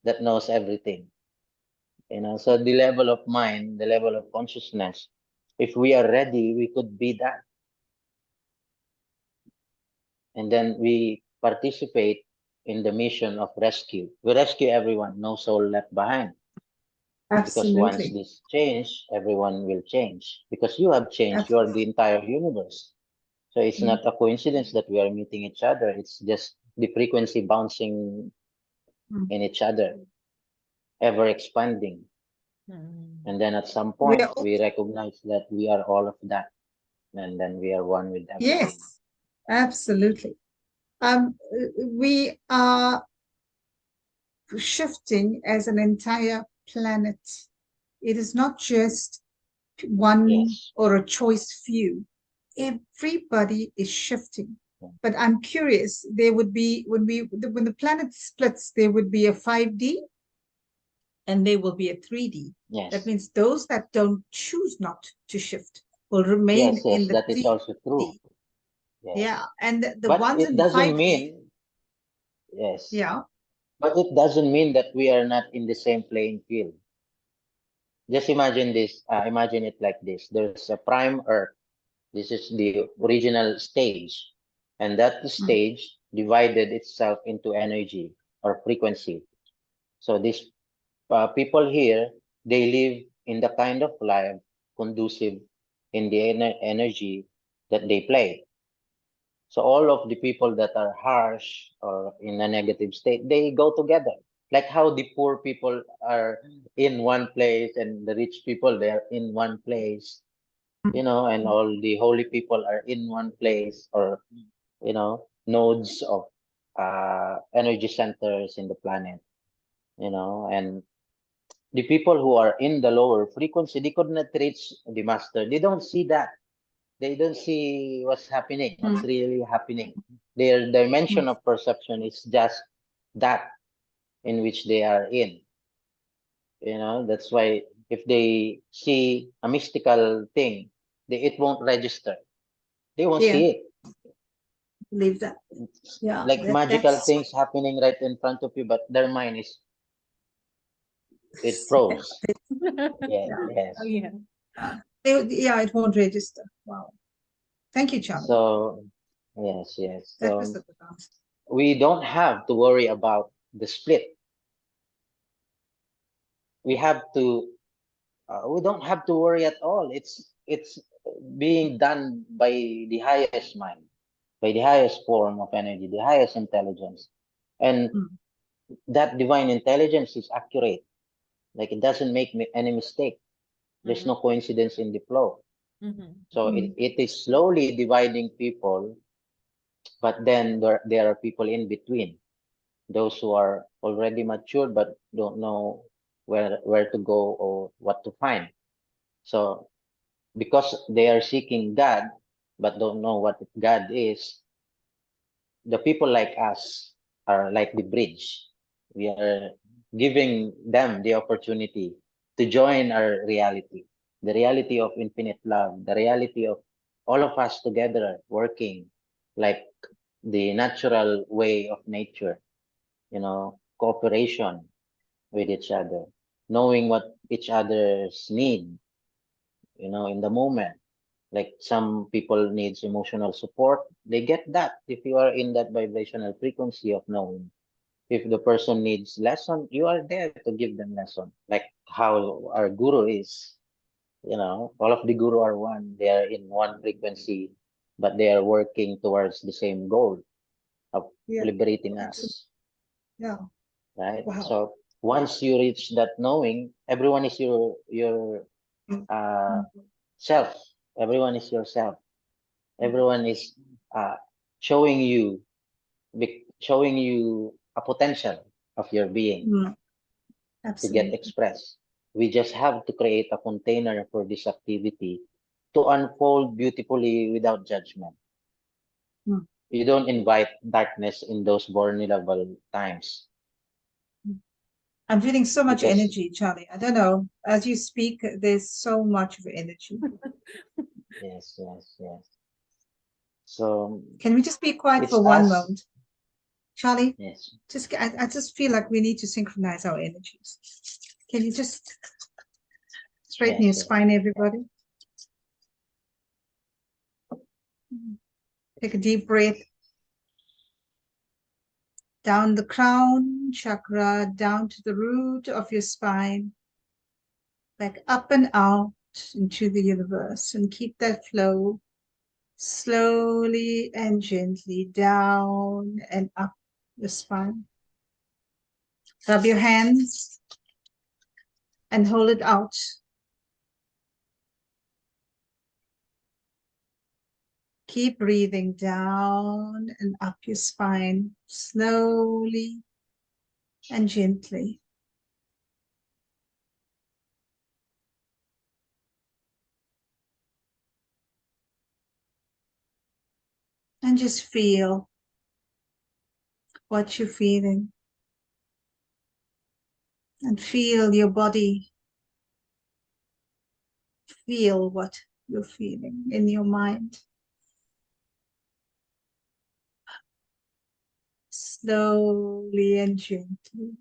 that knows everything. You know, so the level of mind, the level of consciousness, if we are ready, we could be that. And then we participate in the mission of rescue. We rescue everyone, no soul left behind. Because once Absolutely. this change, everyone will change. Because you have changed, you are the Absolutely. entire universe. So it's Mm. not a coincidence that we are meeting each other. It's just the frequency bouncing Mm. in each other, ever expanding. And then at some We point, are all, we recognize that we are all of that. And then we are one with everything. yes, absolutely. We are shifting as an entire planet. It is not just one Yes. or a choice few. Everybody is shifting. Yeah. But I'm curious, there would be when the planet splits, there would be a 5D and there will be a 3D. That Yes. means those that don't choose not to shift will remain Yes, in yes, the that is also true. 3D. Yes. Yeah. And the But ones it in doesn't 5D, mean, yes, yeah. but it doesn't mean that we are not in the same playing field. Just imagine this, imagine it like this. There's a prime Earth. This is the original stage. And that Mm. stage divided itself into energy or frequency. So these people here, they live in the kind of life conducive in the energy that they play. So all of the people that are harsh or in a negative state, they go together. Like how the poor people are in one place and the rich people they are in one place, you know, and all the holy people are in one place, or you know, nodes of energy centers in the planet, you know, and the people who are in the lower frequency, they could not reach the master. They don't see that. They don't see what's happening, what's Mm. really happening. Their dimension Mm. of perception is just that in which they are in. You know, that's why if they see a mystical thing, it won't register. They won't Yeah. see it. Believe that. It's Yeah. like magical That's things happening right in front of you, but their mind is it froze. Yeah, yeah. Oh, yes. yeah. Yeah, it won't register. Wow. Thank you, Charlie. So yes, yes. That was So a good answer. we don't have to worry about the split. We have to we don't have to worry at all. It's being done by the highest mind, by the highest form of energy, the highest intelligence, and Mm. that divine intelligence is accurate. Like it doesn't make any mistake. There's no coincidence in the flow. So Mm. it is slowly dividing people, but then there are people in between, those who are already matured but don't know where to go or what to find. So because they are seeking God but don't know what God is, the people like us are like the bridge. We are giving them the opportunity to join our reality, the reality of infinite love, the reality of all of us together working like the natural way of nature, cooperation with each other, knowing what each other's need, in the moment. Like some people needs emotional support, they get that if you are in that vibrational frequency of knowing. If the person needs lesson, you are there to give them lesson. Like how our guru is, all of the guru are one. They are in one frequency, but they are working towards the same goal of Yeah, liberating absolutely. us, Yeah. right? Wow. So once you reach that knowing, everyone is your Mm. uh Mm. self. Everyone is yourself. Everyone is uh showing you a potential of your being Mm. to get Absolutely. expressed. We just have to create a container for this activity to unfold beautifully without judgment. Mm. You don't invite darkness in those vulnerable times Mm. I'm feeling so much because energy, Charlie. I don't know. As you speak, there's so much of energy. yes, yes, yes. So Can we just be quiet it's for one us. moment? Charlie, Yes, I just feel like we need to synchronize our energies. Can you just straighten yes, your yes. spine, everybody? Take a deep breath down the crown chakra, down to the root of your spine, back up and out into the universe, and keep that flow slowly and gently down and up the spine. Rub your hands and hold it out. Keep breathing down and up your spine slowly and gently. And just feel what you're feeling. And feel your body. Feel what you're feeling in your mind. Slowly and gently.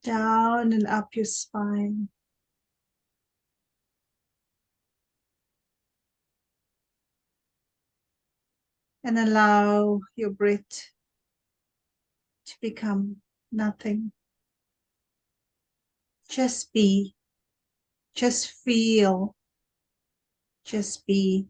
Down and up your spine. And allow your breath to become nothing. Just be. Just feel. Just be.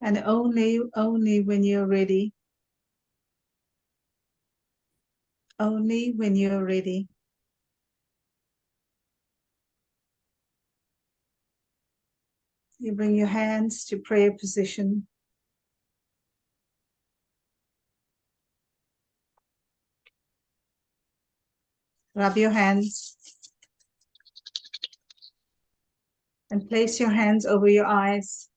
And only when you're ready, only when you're ready, You bring your hands to prayer position. Rub your hands. And place your hands over your eyes.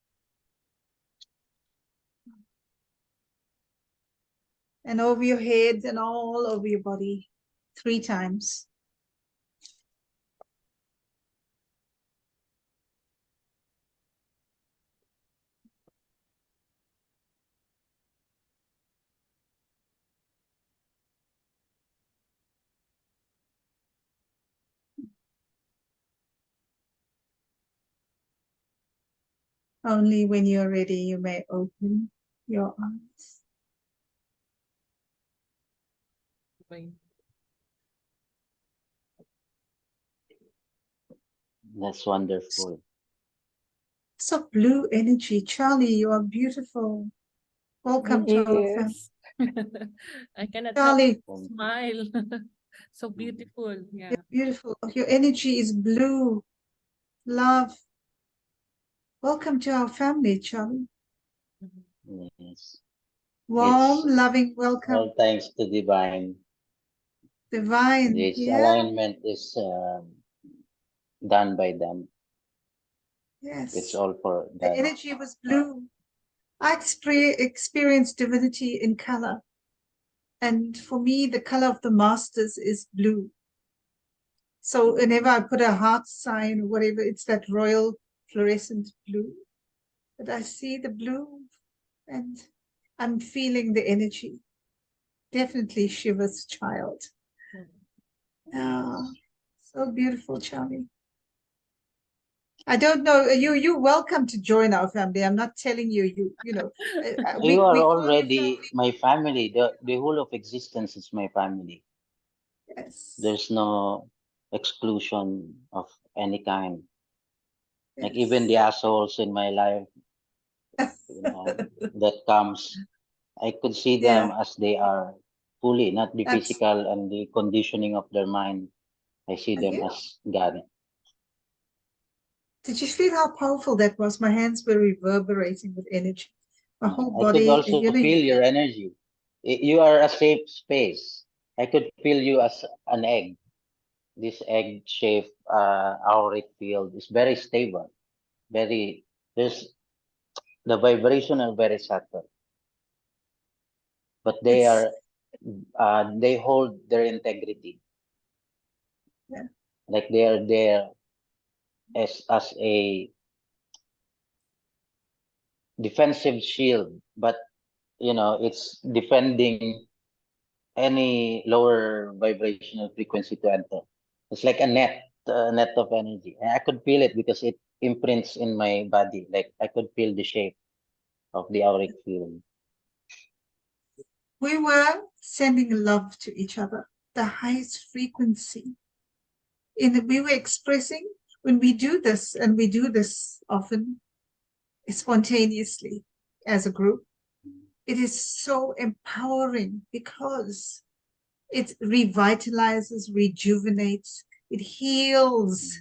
And over your head and all over your body 3 times. Only when you're ready, you may open your eyes. Okay. That's wonderful. So blue energy. Charlie, you are beautiful. Welcome He to our family. is. I cannot help Charlie, but smile. So beautiful. Yeah. you're beautiful. Your energy is blue. Love. Welcome to our family, Charlie. Yes. Warm, It's loving welcome. all thanks to divine. Divine. This Yeah. alignment is done by them. It's Yes. all for The them. energy was blue. I experienced divinity in color. And for me, the color of the masters is blue. So whenever I put a heart sign or whatever, it's that royal fluorescent blue. But I see the blue and I'm feeling the energy. Definitely Shiva's child. Ah, so beautiful, Charlie. I don't know. You're welcome to join our family. I'm not telling you. You know. You are We call you already family. my family. The whole of existence is my family. Yes. There's no exclusion of any kind. Like even Yes. the assholes in my life, you know, that comes, I could see them Yeah. as they are fully, not the That's physical and the conditioning of their mind. I see them yeah. as God. Did you feel how powerful that was? My hands were reverberating with energy. My whole I could body, also you know, feel you your feel energy. You are a safe space. I could feel you as an egg. This egg-shaped auric field is very stable. Very, there's the vibration are very subtle, but it's they hold their integrity. yeah. Like they are there as a defensive shield, but you know it's defending any lower vibrational frequency to enter. It's like a net of energy. And I could feel it because it imprints in my body. Like I could feel the shape of the auric field. We were sending love to each other, the highest frequency. We were expressing when we do this, and we do this often spontaneously as a group. It is so empowering because it revitalizes, rejuvenates, it heals,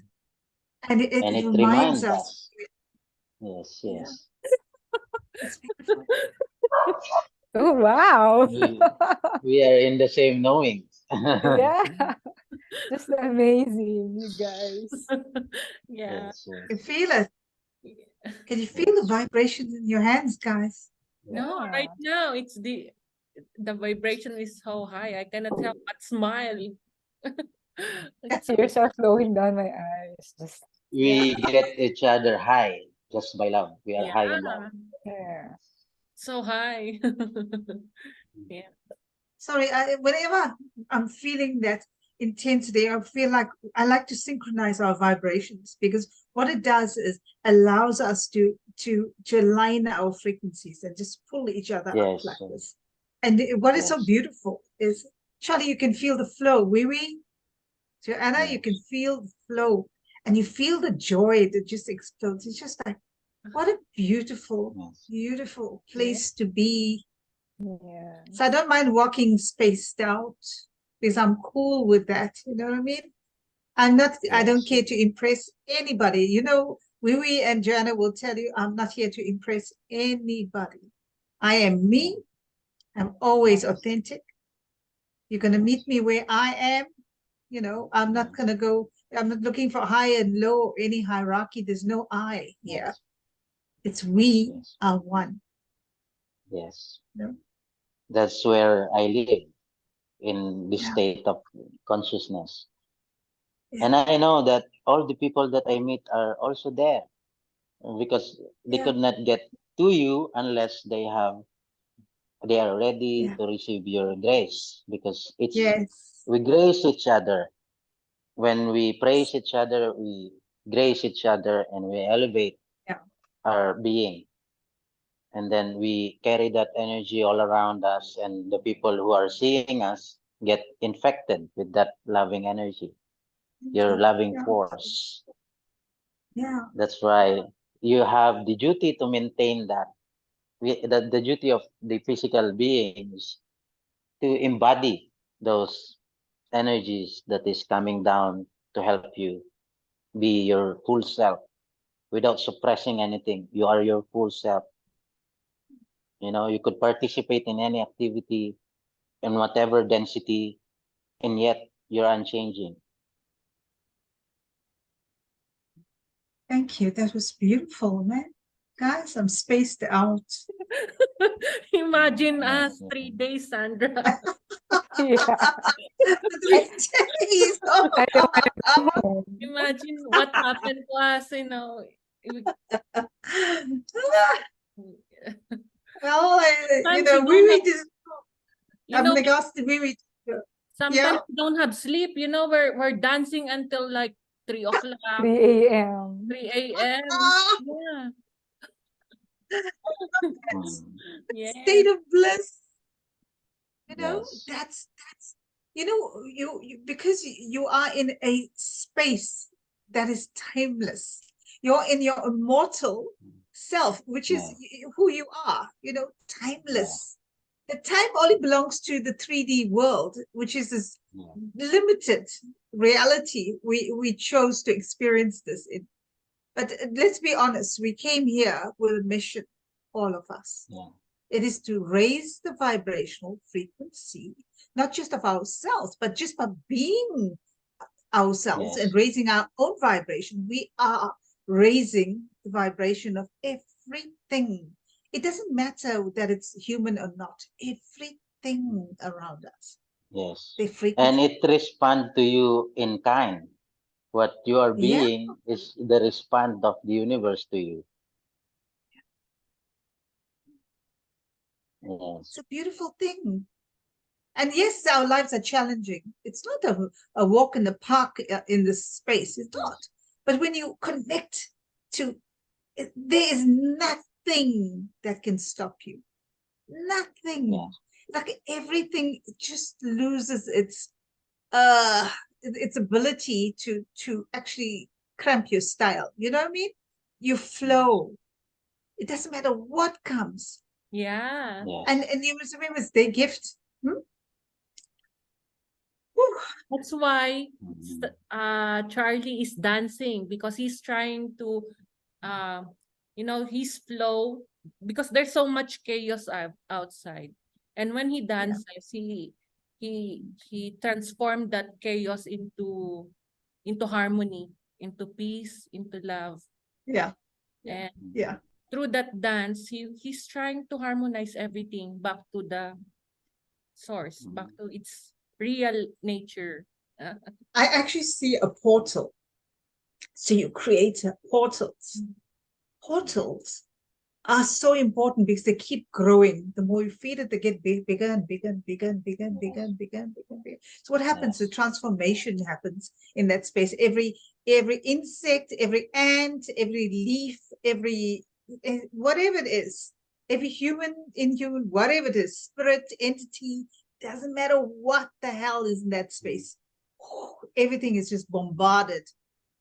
and And it it reminds reminds us. us. Yes, Yeah, yes. it's beautiful. Oh, wow. We we are in the same knowing. Yeah. Just amazing, you guys. Yeah. Yes, yes, You can feel it. Can you feel the yes. vibrations in your hands, guys? No, Yeah. right now it's the vibration is so high. I cannot help but smile. It's so Tears are flowing down my eyes. Just yeah, We get each other high just by love. We are high in love. yeah. yeah. So high. Yeah. Sorry, whenever I'm feeling that intensity, I feel like I like to synchronize our vibrations because what it does is allows us to align our frequencies and just pull each other up Yes, like this. And what is so yes, beautiful is, Charlie, you can feel the flow. Wee, Joanna, you can yes, feel the flow and you feel the joy that just explodes. It's just like, what a beautiful, yes, beautiful Yeah. place to be. Yeah. So I don't mind walking spaced out because I'm cool with that. You know what I mean? I don't yes, care to impress anybody. You know, Wiwi and Joanna will tell you, I'm not here to impress anybody. I am me. I'm always authentic. You're going to meet me where I am. You know, I'm not going to go, I'm not looking for high and low or any hierarchy. There's no I here. Yes. It's we Yes. are one. Yes. No? That's where I live, in this Yeah. state of consciousness. Yeah. And I know that all the people that I meet are also there, because they Yeah. could not get to you unless they are ready Yeah. to receive your grace, because Yes. we grace each other. When we praise each other, we grace each other, and we elevate Yeah. our being. And then we carry that energy all around us, and the people who are seeing us get infected with that loving energy, your loving Yeah. force. Yeah. That's why you have the duty to maintain that. The duty of the physical beings to embody those energies that is coming down to help you be your full self without suppressing anything. You are your full self. You know, you could participate in any activity in whatever density, and yet you're unchanging. Thank you. That was beautiful, man. Guys, I'm spaced out. Imagine Yes, us yes, 3 days, Sandra. Yeah. 3 days. Oh. I don't want to go home. Imagine what happened to us, you know. Well, Sometimes you don't we have, just, you I'm know, like asked we, sometimes yeah. we don't have sleep, you know, we're dancing until like 3 o'clock, 3 a.m. 3 a.m. Yeah. mm, Yes. State of bliss. yes, That's because you are in a space that is timeless. You're in your immortal self, which is yeah, who you are, yeah, timeless. The time only belongs to the 3D world, which is this yeah, limited reality we chose to experience this in. But let's be honest, we came here with a mission, all of us. yeah, It is to raise the vibrational frequency, not just of ourselves, but just by being ourselves and yes, raising our own vibration. We are raising the vibration of everything. It doesn't matter that it's human or not, everything around us. yes. The And frequency. it respond to you in kind. What you are Yeah, being is the respond of the universe to you. it's Yes, a beautiful thing. And yes, our lives are challenging. It's not a walk in the park in this space. It's not. yes, But when you connect to it, there is nothing that can stop you. Nothing. yes, Like everything just loses its ability to actually cramp your style. You know what I mean? You yes, flow. It doesn't matter what comes. Yeah. And yes, and you must remember it's their gift. Whew. That's why mhm, Charlie is dancing because he's trying to uh his flow, because there's so much chaos outside. And when he Yeah, dances, he transformed that chaos into harmony, into peace, into love. yeah, yeah, And yeah. through that dance, he's trying to harmonize everything back to the source, back mhm, to its real nature. I actually see a portal. So you create portals. Portals are so important because they keep growing. The more you feed it, they get bigger and bigger and bigger and bigger and bigger yes, and bigger and bigger and bigger. So what happens? The yes, transformation happens in that space. Every insect, every ant, every leaf, every whatever it is, every human, inhuman, whatever it is, spirit, entity, doesn't matter what the hell is in that space. Everything is just bombarded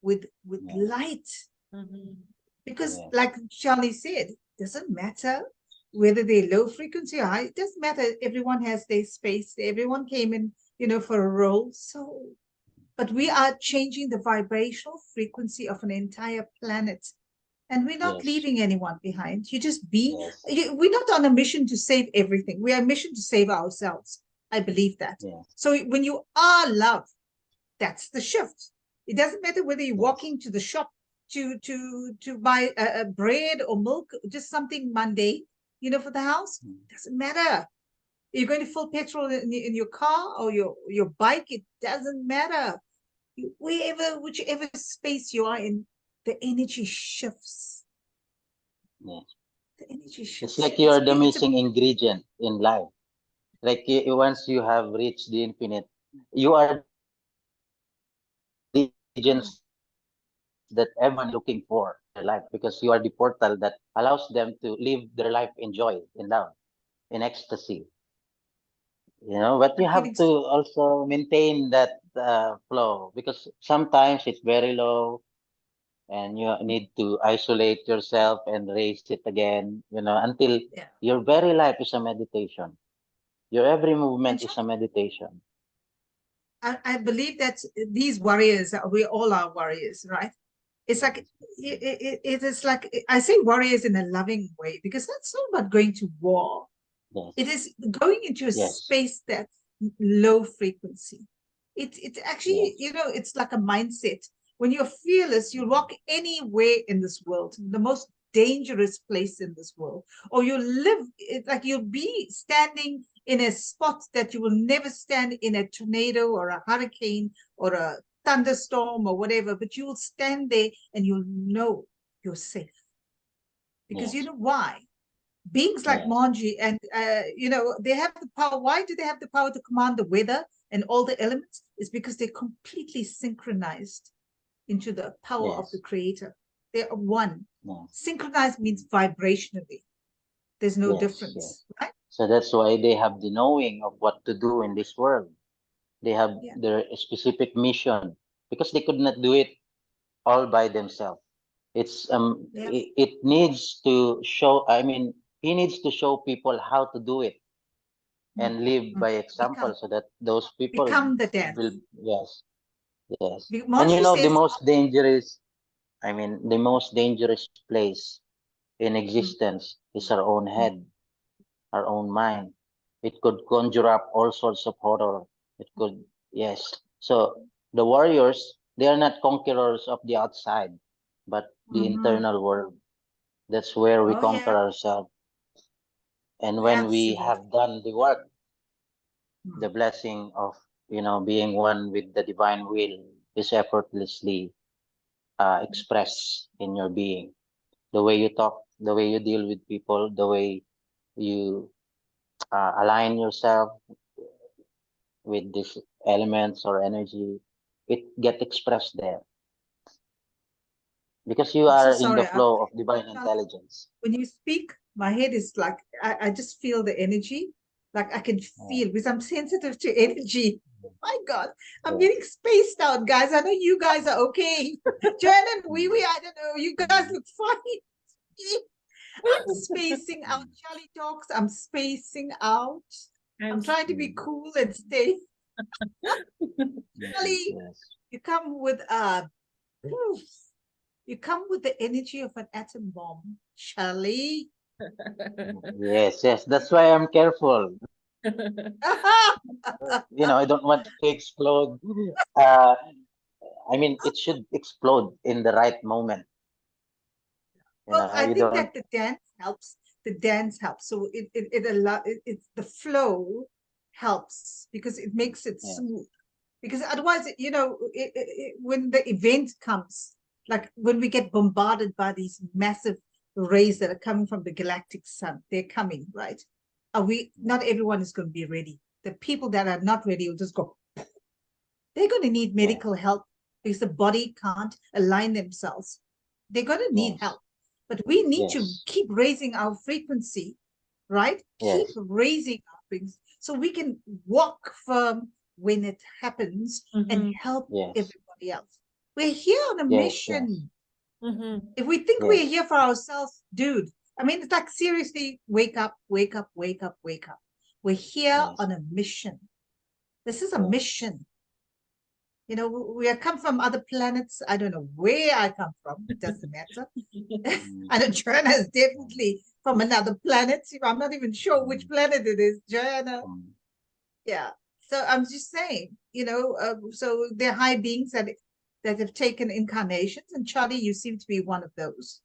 with yes, light, Mhm. because yes, like Charlie said, doesn't matter whether they're low frequency or high, it doesn't matter. Everyone has their space, everyone came in, for a role. So but we are changing the vibrational frequency of an entire planet. And we're not Yes. leaving anyone behind. You just be. Yes. We're not on a mission to save everything. We are on a mission to save ourselves. I believe that. Yes. So when you are love, that's the shift. It doesn't matter whether you're Yes. walking to the shop to buy a bread or milk, just something mundane, for the house. Doesn't matter. You're going to fill petrol in your car or your bike. It doesn't matter. Whichever space you are in, the energy shifts. Yes. The energy It's shifts. like you are the it's a missing ingredient in life. Like once you have reached the infinite, you are the ingredients that everyone is looking for in their life because you are the portal that allows them to live their life in joy, in love, in ecstasy. But you have I'm to feeling also maintain that flow because sometimes it's very low and you need to isolate yourself and raise it again, until yeah. your very life is a meditation. Your every movement And is a meditation. I believe that these warriors, we all are warriors, right? It's like it is like I say warriors in a loving way because that's not about going to war. Yes, It is going into a yes, space that's low frequency. It's actually, yes, it's like a mindset. When you're fearless, you walk anywhere in this world, the most dangerous place in this world, or you live. It's like you'll be standing in a spot that you will never stand in a tornado or a hurricane or a thunderstorm or whatever, but you will stand there and you'll know you're safe. Because you yes, know why? Beings like yes, Manji and they have the power. Why do they have the power to command the weather and all the elements? It's because they're completely synchronized into the power of the yes, creator. They are one. yes, Synchronized means vibrationally. There's no yes, difference, yes. right? So that's why they have the knowing of what to do in this world. They have Yeah. their specific mission because they could not do it all by themselves. Yeah. It needs to show. I mean, he needs to show people how to do it Mm, and live mm. by example so that those people Become the will. dance. Yes, yes. And Manji the says, most dangerous, I mean, the most dangerous place in mm, existence is our own mm, head, our own mind. It could conjure up all sorts of horror. It could, yes. So the warriors, they are not conquerors of the outside, but the mhm. internal world. That's where we Oh conquer yeah, ourselves. And when we absolutely. have done the work, Mm. the blessing of, being one with the divine will is effortlessly expressed in your being. The way you talk, the way you deal with people, the way you align yourself with these elements or energy, it get expressed there because you I'm so are in the sorry. flow of divine Charlie, intelligence. when you speak, my head is like I just feel the energy. Like I can Yeah, feel because I'm sensitive to energy. My God, I'm yeah. getting spaced out, guys. I know you guys are okay. Joanne and Wee, Mm. I don't know. You guys look fine. I'm spacing out. Mm. Charlie talks. I'm spacing out. I'm I'm s- trying to be Mm. cool and stay. Yes, Charlie, yes. you come with you come with the energy of an atom bomb. Charlie. Yes, yes. That's why I'm careful. I don't want to explode. Uh, I mean, it should explode in the right moment. Well, I You think don't. that the dance helps. The dance helps. So it's the flow helps because it makes it Yeah, smooth. Because otherwise, when the event comes, like when we get bombarded by these massive rays that are coming from the galactic sun, they're coming, right? Are we? Not everyone is going to be ready. The people that are not ready will just go. They're going to need yes, medical help because the body can't align themselves. They're going to need yes, help. But we need to yes, keep raising our frequency, right? Keep yes, raising our frequency so we can walk firm when it happens and Mhm, help yes, everybody else. We're here on a yes, yes, mission. mhm. If we think we're yes, here for ourselves, dude, I mean, it's like seriously, wake up, wake up, wake up, wake up. We're here yes, on a mission. This is a yes, mission. You know, we are come from other planets. I don't know where I come from. It doesn't matter. I know Joanna is definitely from another planet. I'm not even sure which planet it is, Joanna. Yeah. So I'm just saying, you know, so they're high beings that have taken incarnations, and Charlie, you seem to be one of those.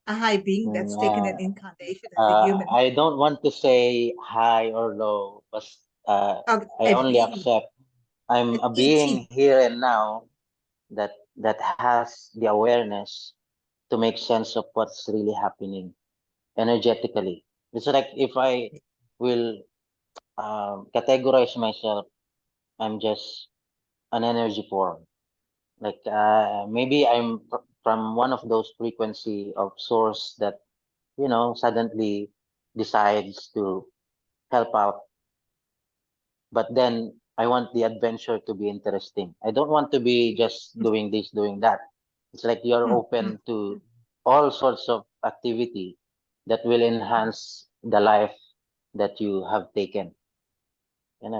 A high being that's taken an incarnation as a human. I don't want to say high or low, but I A only being, accept I'm an a being ET. here and now that has the awareness to make sense of what's really happening energetically. It's like if I will categorize myself, I'm just an energy form. Like maybe I'm from one of those frequency of source that suddenly decides to help out, but then I want the adventure to be interesting. I don't want to be just doing this, doing that. It's like you're open to all sorts of activity that will enhance the life that you have taken.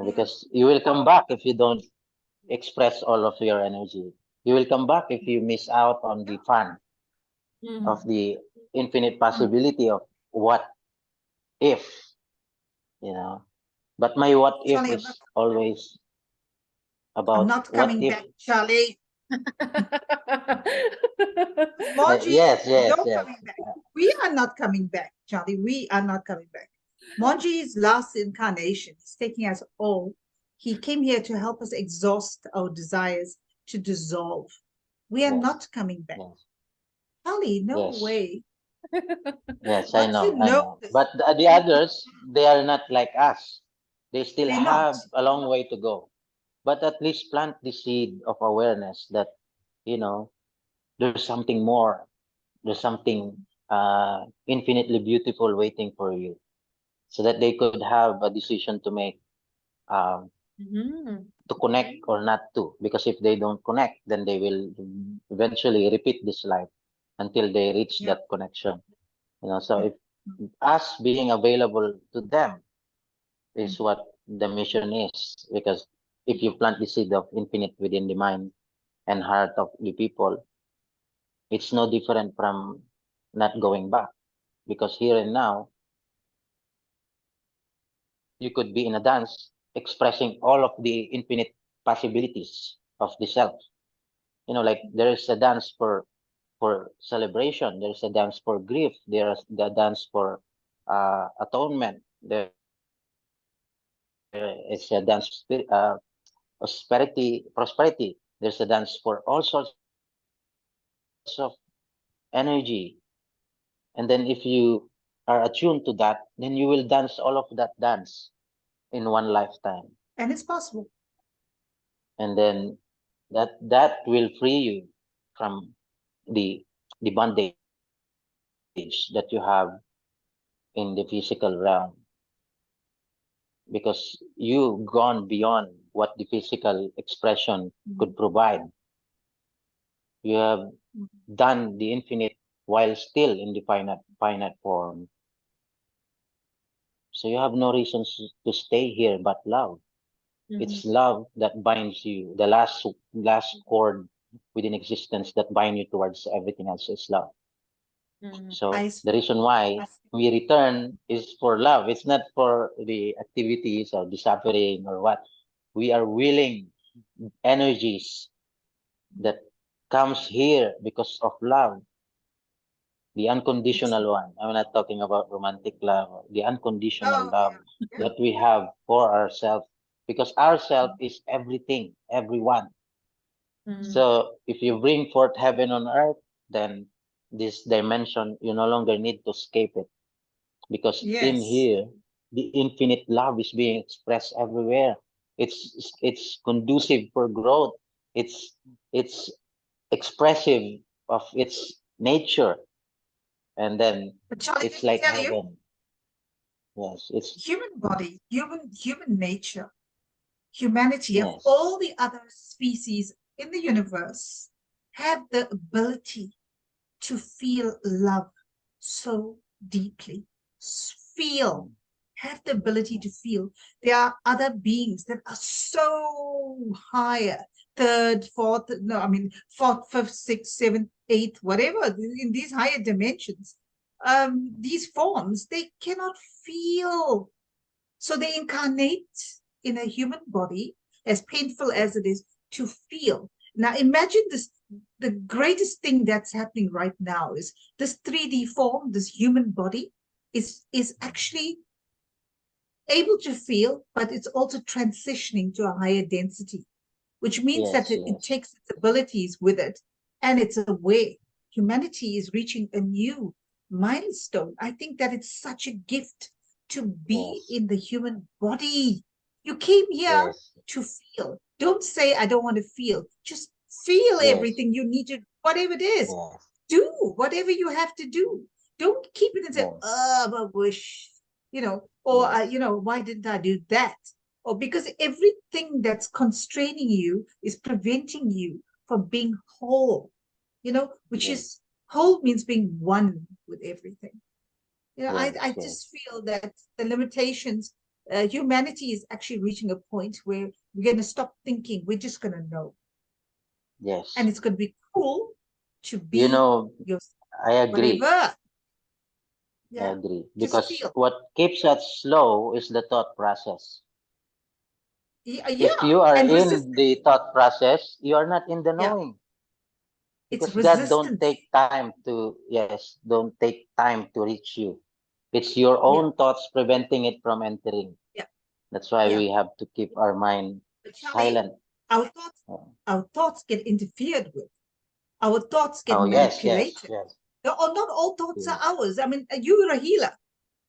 Because you will come back if you don't express all of your energy. You will come back if you miss out on the fun of the infinite possibility of what if, you know. But my what if Charlie, is always I'm about not what coming if. back, Charlie. Monji, Yes, yes, don't yes. coming back. We are not coming back, Charlie. We are not coming back. Monji's last incarnation is taking us all. He came here to help us exhaust our desires, to dissolve. We are Yes, not coming back. yes, Charlie, no yes, way. yes. I Once you know, I know know. this, But the others, they are not like us. They still they're not. have a long way to go. But at least plant the seed of awareness that, you know, there's something more. There's something infinitely beautiful waiting for you, so that they could have a decision to make, um, to connect or not to. Because if they don't connect, then they will eventually repeat this life until they reach Yeah. that connection. So if us being available to them is what the mission is. Because if you plant the seed of infinite within the mind and heart of the people, it's no different from not going back. Because here and now, you could be in a dance expressing all of the infinite possibilities of the self. Like there is a dance for celebration, there's a dance for grief, there's the dance for atonement, there is a dance for prosperity, there's a dance for all sorts of energy. And then if you are attuned to that, then you will dance all of that dance in one lifetime. And it's possible. And then that will free you from the the bondage that you have in the physical realm, because you gone beyond what the physical expression could provide. You have done the infinite while still in the finite form. So you have no reasons to stay here but love. It's love that binds you. The last cord within existence that bind you towards everything else is love. I, So s- the reason why I s- we return is for love. It's not for the activities or the suffering or what. We are willing energies that comes here because of love, the it's, unconditional one. I'm not talking about romantic love, the unconditional oh, love yeah. Yeah. that we have for ourselves, because ourself is everything, everyone. So if you bring forth heaven on earth, then this dimension, you no longer need to escape it, because in Yes. here, the infinite love is being expressed everywhere. It's conducive for growth. It's expressive of its nature, and then But Charlie, let it's me like tell you, heaven. Yes, it's human body, human nature, humanity of yes. all the other species in the universe have the ability to feel love so deeply. Feel, have the ability to feel. There are other beings that are so higher, third, fourth, no, I mean, fourth, fifth, sixth, seventh, eighth, whatever, in these higher dimensions, these forms, they cannot feel. So they incarnate in a human body, as painful as it is, to feel. Now imagine this, the greatest thing that's happening right now is this 3D form, this human body is actually able to feel, but it's also transitioning to a higher density, which means that Yes, it yes, takes its abilities with it, and it's aware. Humanity is reaching a new milestone. I think that it's such a gift to be yes, in the human body. You came here yes, to feel. Don't say, I don't want to feel. Just feel yes, everything you need to, whatever it is. yes, Do whatever you have to do. Don't keep it and say, yes, oh, I wish, or, yes, why didn't I do that? Or because everything that's constraining you is preventing you from being whole, which yes, is whole means being one with everything. yes, I yes, just feel that the limitations, humanity is actually reaching a point where we're going to stop thinking, we're just going to know. And yes. it's going to be cool to You be know, yourself, I agree. whatever. I Yeah, agree. just Because feel. what keeps us slow is the thought process. Yeah, If yeah. you are And in resistance. the thought process, you are not in the Yeah, knowing. it's Because God don't resistance. take time to, yes, don't take time to reach you. It's your Yeah, own thoughts preventing it from entering. yeah, That's why yeah. we have to keep our mind But Charlie, silent. our thoughts, Oh, our thoughts get interfered with. Our thoughts get oh, yes, yes, manipulated. yes, Not all thoughts are yes, ours. I mean, you're a healer.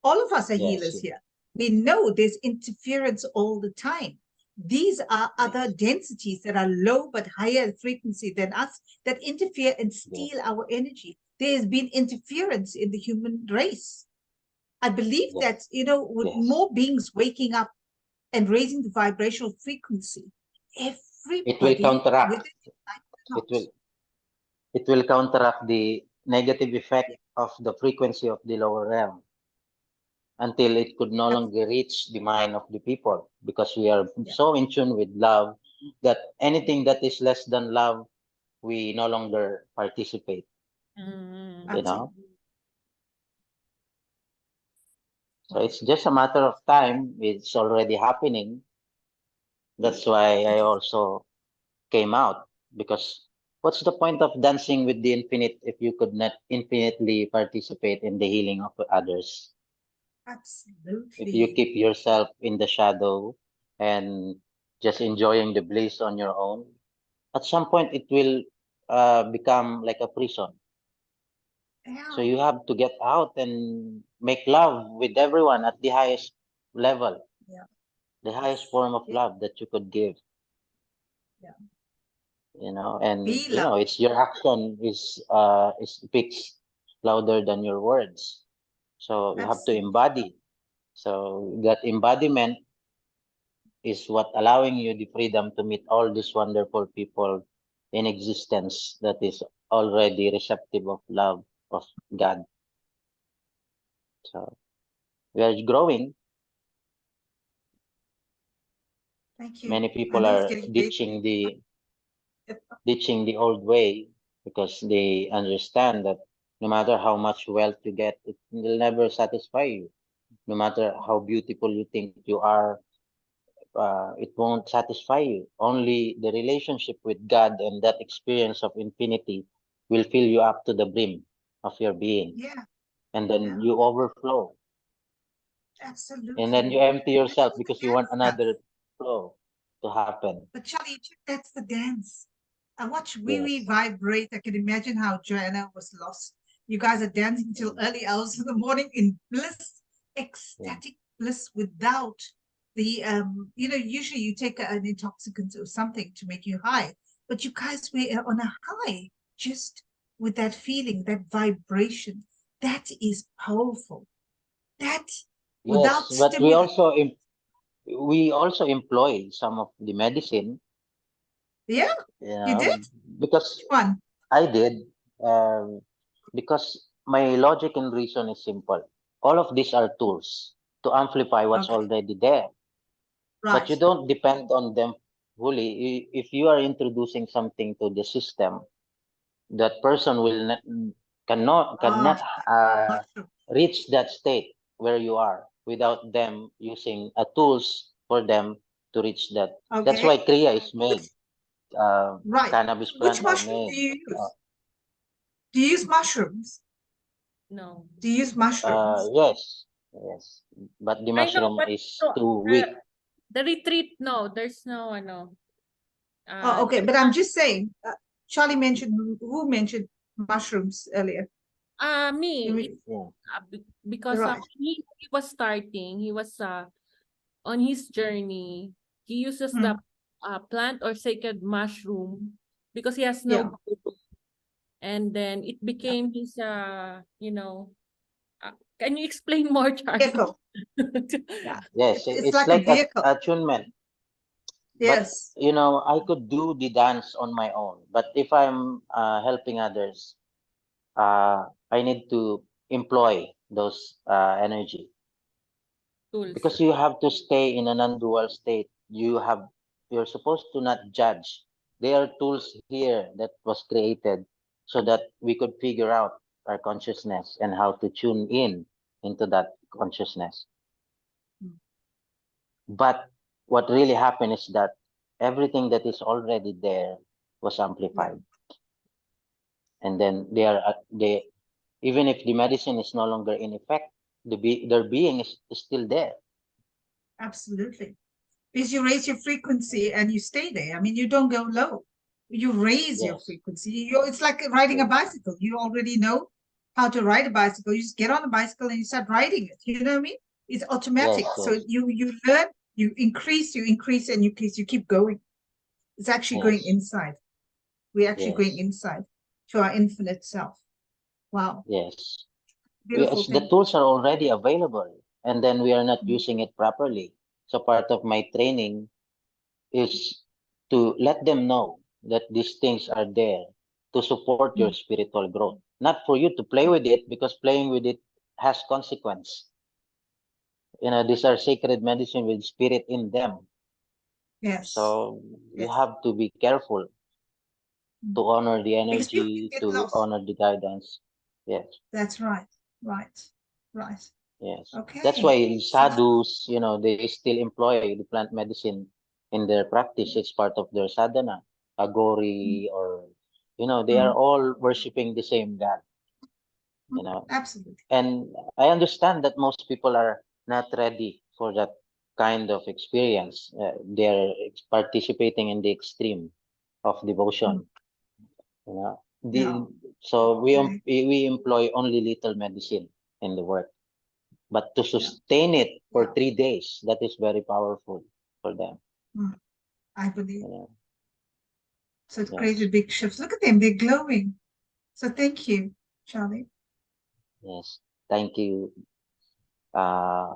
All of us are yes, healers here. We know there's interference all the time. These are other yes, densities that are low but higher frequency than us that interfere and yes, steal our energy. There has been interference in the human race. I believe yes, that, with yes. more beings waking up and raising the vibrational frequency, It will everybody counteract. within the It will out. it will counteract the negative Yeah, effect of the frequency of the lower realm until it could no abs- longer reach the mind of the people because we are yeah, so in tune with love that anything that is less than love we no longer participate, Mm. you know. absolutely. So it's just a matter of time. It's already happening. That's why I It is also came out because what's the point of dancing with the infinite if you could not infinitely participate in the healing of others? If you absolutely. keep yourself in the shadow and just enjoying the bliss on your own, at some point it will become like a prison. So Yeah, you have to get out and make love with everyone at the highest level, yeah, the highest yes, form of yeah, love that you could give, yeah. and Be love. it's your action is speaks louder than your words. So you have to Absolutely. embody. So that embodiment is what allowing you the freedom to meet all these wonderful people in existence that is already receptive of love of God. So we are growing. Thank you. Many I people know it's are getting late. ditching the old way because they understand that no matter how much wealth you get, it will never satisfy you. No matter how beautiful you think you are, it won't satisfy you. Only the relationship with God and that experience of infinity will fill you up to the brim of your being. Yeah, And then yeah, you overflow. And then you absolutely. empty That's yourself all the because you want dance stuff. another flow to happen. But Charlie, that's the dance. I watch Wee Yes. vibrate. I can imagine how Joanna was lost. You guys are dancing till Mm, early hours of the morning in bliss, yeah. ecstatic bliss without the usually you take an intoxicant or something to make you high, but you guys were on a high just with that feeling, that vibration. That is powerful. That Yes, without but we stimulant. also we also employ some of the medicine, Yeah, you you did? know, because Which one? I did, um, because my logic and reason is simple. All of these are tools to amplify what's Okay, already there, but you right. don't depend on them Huli, if you are introducing something to the system, that person will not, cannot mushroom. reach that state where you are without them using tools for them to reach that. That's why Okay. Kriya is made. Which, right. Cannabis Which plant are mushroom do made. you use? Do you use mushrooms? No. Do you use mushrooms? Yes, yes, but the I know, mushroom but is no, too weak. the retreat, no, there's no, no. Oh, okay. There's But I'm not, just saying, Charlie mentioned, who mentioned mushrooms earlier? You me, mean, Yeah. because right. he was starting, he was on his journey, he uses the Mm, plant or sacred mushroom because he has yeah. no glue. And then it Yeah. became his can you explain more, Charlie? Vehicle. Yeah. Yes, It's it's like a like vehicle. attunement. But Yes. I could do the dance on my own. But if I'm helping others, I need to employ those energy, Tools. because you have to stay in a non-dual state. You're supposed to not judge. There are tools here that was created so that we could figure out our consciousness and how to tune in into that consciousness. Mm, But what really happened is that everything that is already there was yeah. amplified, and then they, even if the medicine is no longer in effect, their being is still there. Absolutely. Because you raise your frequency and you stay there. I mean, you don't go low. You raise your Yes, frequency. It's like riding a yes, bicycle. You already know how to ride a bicycle. You just get on a bicycle and you start riding it. You know what I mean? It's automatic. yes, So yes, you learn, you increase, and you increase. You keep going. It's actually going yes, inside. We're actually going yes, inside to our infinite self. Wow. yes. Beautiful Yes, the thing. tools are already available, and then we are not Mm, using it properly. So part of my training is to let them know that these things are there to support your mm, spiritual growth. Not for you to play with it, because playing with it has consequence. These are sacred medicine with spirit in them. yes. So you Yes. have to be careful Mm. to honor the Because people can energy, get to lost. honor the guidance. Yes, That's right. Right. Right. yes. That's Okay. why So sadhus, they still employ the plant medicine in their practice. It's part of their sadhana. mm, Agori, or, they are mm, all worshiping the same God, mm, you know. absolutely. And I understand that most people are not ready for that kind of experience. They're participating in the extreme of Mm, devotion, you know. yeah. So Okay. we employ only little medicine in the work, but to Yeah. sustain it for Yeah. 3 days, that is very powerful for them. Mm, I believe. You know. So it Yes, created big shifts. Look at them. They're glowing. So thank you, Charlie. yes. Thank you. Uh,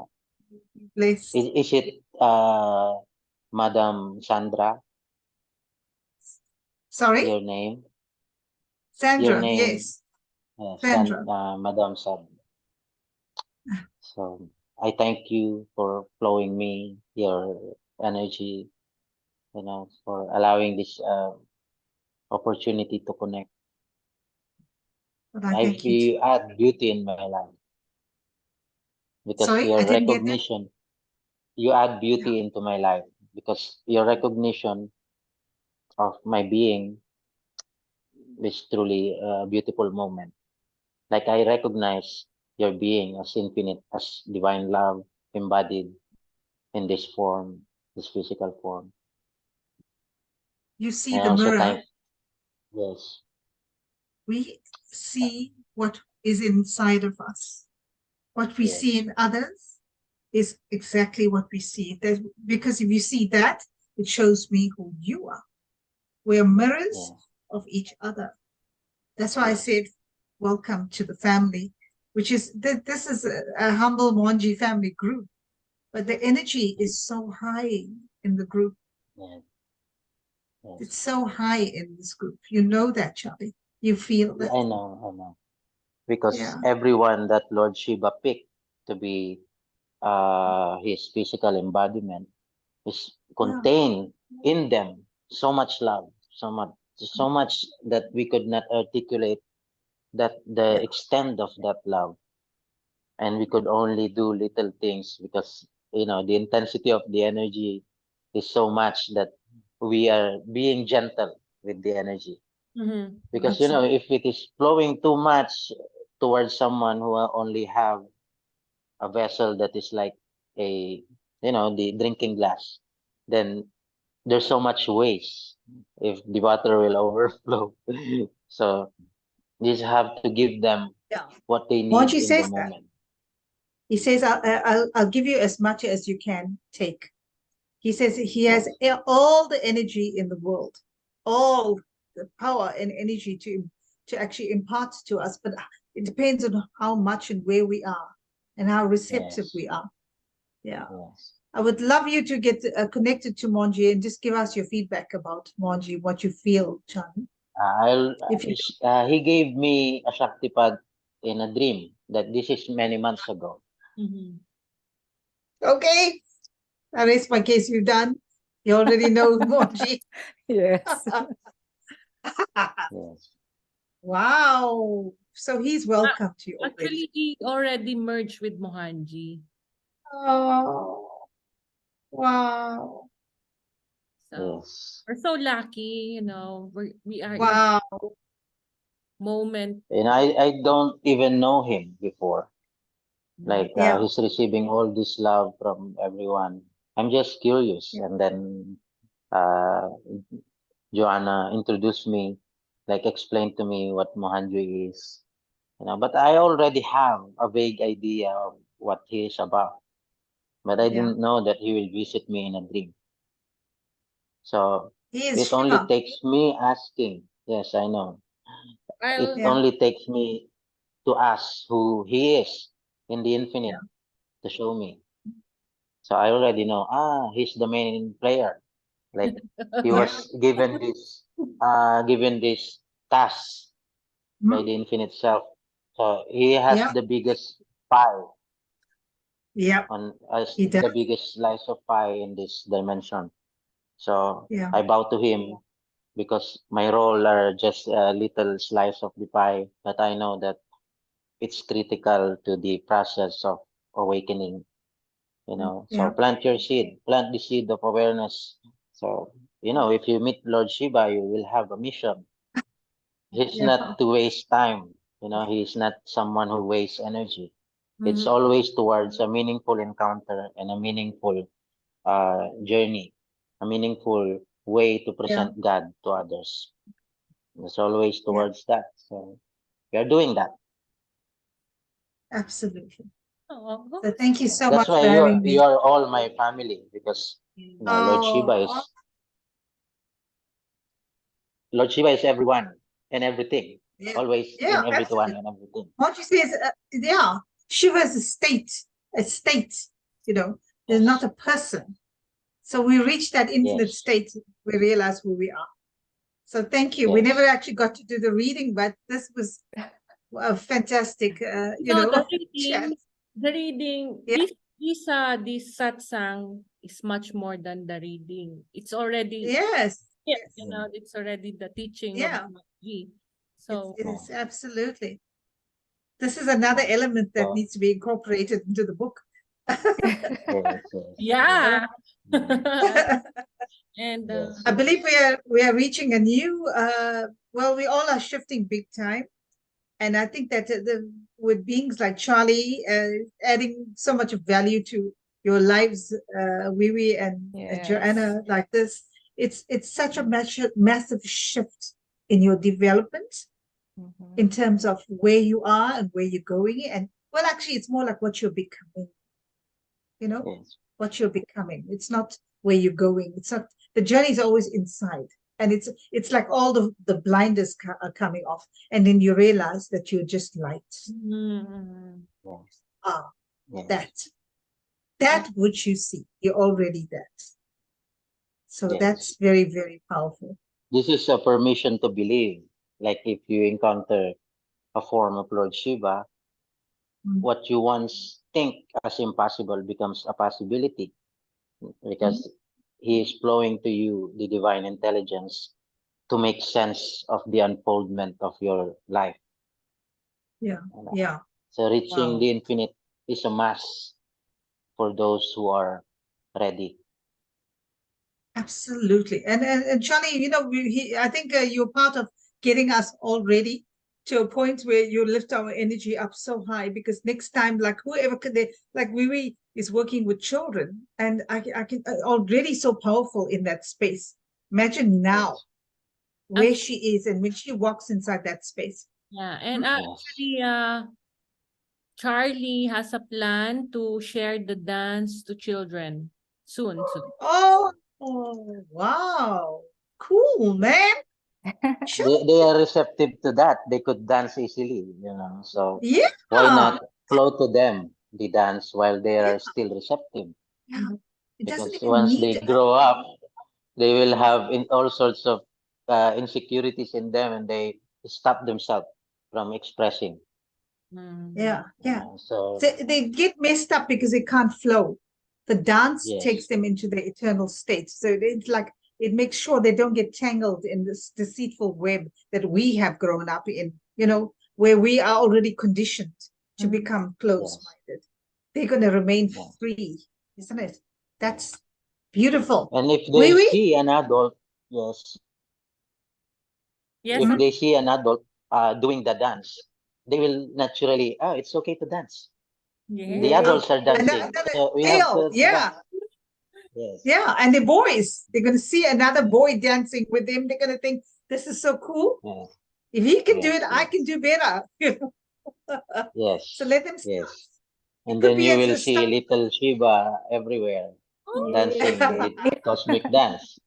Blessed. is it Madam Sandra, Sorry? your name? Your Sandra. name, Yes. Sandra. Madam Sandra. So I thank you for flowing me your energy, for allowing this opportunity to connect. But I I thank you feel too. you add beauty in my life, because Sorry, your I didn't get that. recognition, you add Yeah. beauty into my life, because your recognition of my being is truly a beautiful moment. Like, I recognize your being as infinite, as divine love embodied in this form, this physical form. You see And I the also mirror. thank, yes, We see what is inside of us. What we see yes, in others is exactly what we see. Because if you see that, it shows me who you are. We're mirrors yes, of each other. That's why I yes, said, welcome to the family, which is this is a humble Monji family group, but the energy is so high in the group. yes, It's yes. so high in this group. You know that, Charlie. You feel Yeah, that. I know. Because Yeah. everyone that Lord Shiva picked to be his physical embodiment is Yeah. contained in them so much love, so much that we could not articulate that the Yeah. extent of that love, and we could only do little things because the intensity of the energy is so much that we are being gentle with the energy. Mm-hmm. Because Absolutely. if it is flowing too much towards someone who only have a vessel that is like a the drinking glass, then there's so much waste if the water will overflow. So you just have to give them Yeah. what they need Monty in the says that. moment. He says, I'll give you as much as you can take. He says he has Yes, all the energy in the world, all the power and energy to actually impart to us, but it depends on how much and where we are and how receptive yes, we are. Yeah. yes. I would love you to get connected to Monji and just give us your feedback about Monji, what you feel, Chan. If you He gave me a Shaktipad in a dream that this is many months ago. Mm-hmm. okay, I raise my case. You've done. You already know Monji. Yes. Yes, wow. So he's welcome to you already. Actually, he already merged with Mohanji. Oh, wow. So yes. we're so lucky, we are in Wow. moment. And I don't even know him before. Like Yeah. he's receiving all this love from everyone. I'm just curious, Yeah. and then uh, Joanna introduced me, like explained to me what Mohanju is. But I already have a vague idea of what he is about. But I Yeah. didn't know that he will visit me in a dream. So He is it only Shiva. takes me asking. Yes, I know. It I'll Yeah. only takes me to ask who he is in the Yeah. infinite to show me. So I already know, he's the main player. Like he Yeah. was given this task by Mhm. the infinite self. So he has Yeah. the biggest pie Yeah. on He does. the biggest slice of pie in this dimension. So Yeah. I bow to him because my role are just a little slice of the pie, but I know that it's critical to the process of awakening. So Yeah. plant the seed of awareness. So if you meet Lord Shiva, you will have a mission. He's Yeah. not to waste time. He's not someone who wastes energy. It's Mhm. always towards a meaningful encounter and a meaningful journey, a meaningful way to Yeah. present God to others. It's always Yeah. towards that. So we are doing that. Absolutely. Oh, So thank you so That's much why for you having you me. are all my family because Lord Shiva Oh, is everyone and everything, yeah. always Yeah. in everyone Absolutely. and everything. What you say is, yeah, Shiva is a state, you know, is not Yes, a person. So we reach that infinite yes, state, we realize who we are. So thank you. We never yes, actually got to do the reading, but this was a fantastic, the chat. reading, Yeah. this satsang is much more than the reading. It's already, Yes. yeah, Yes. mm, it's already the teaching of Yeah. Mohanji. It's, So, it's yes, absolutely. This is another yes. element that So needs to be incorporated into the book. yes, yes, yes. yeah. Mm, And yes, I believe yes, we are reaching a new well, we all are shifting big time. And I think that with beings like Charlie adding so much value to your lives, Wiwi and Yes. Joanna, like this, it's such a massive shift in your development Mhm. in terms of where you are and where you're going. And well, actually, it's more like what you're becoming, you know, yes, what you're becoming. It's not where you're going. It's not, the journey is always inside. And it's like all the blinders are coming off. And then you realize that you're just light. mm, yes, Ah, yes, that. That which you see, you're already that. So yes. that's very, very powerful. This is a permission to believe. Like if you encounter a form of Lord Shiva, Mm, what you once think as impossible becomes a possibility mm, because he is flowing to you the divine intelligence to make sense of the unfoldment of your life. Yeah. You know. Yeah. So reaching Wow. the infinite is a must for those who are ready. Absolutely. And Charlie, I think you're part of getting us all ready to a point where you lift our energy up so high, because next time, like whoever could they, like Wiwi is working with children, and I can already so powerful in that space. Imagine now Yes. where she is and when she walks inside that space. Yeah, and Yes. actually, Charlie has a plan to share the dance to children soon. Soon. Oh, wow. Cool, man. Sure. They are receptive to that. They could dance easily, you know. So Yeah. why not flow to them the dance while they Yeah. are still receptive? Yeah. It doesn't Because even once they need. grow up, they will have in all sorts of insecurities in them, and they stop themselves from expressing. Yeah, Mhm. yeah. So They get messed up because they can't flow. The dance takes yes, them into the eternal state. So it's like it makes sure they don't get tangled in this deceitful web that we have grown up in, where we are already conditioned to Mhm. become yes, close-minded. They're going to remain yeah, free, isn't it? yeah. That's beautiful. And if Wee they wee? see an adult, yes, Yes. if Mhm. they see an adult doing the dance, they will naturally, oh, it's okay to dance. The Yes. Yeah. adults are And dancing, so we have they'll, to dance. yeah, Yes, yeah. And the boys, they're going to see another boy dancing with them. They're going to think, this is so cool. yes, If he can do it, yes, I can yes, do better. So yes, let them start. yes. It And could then be you as will a see start. little Shiva everywhere Yes. dancing Well, the cosmic dance.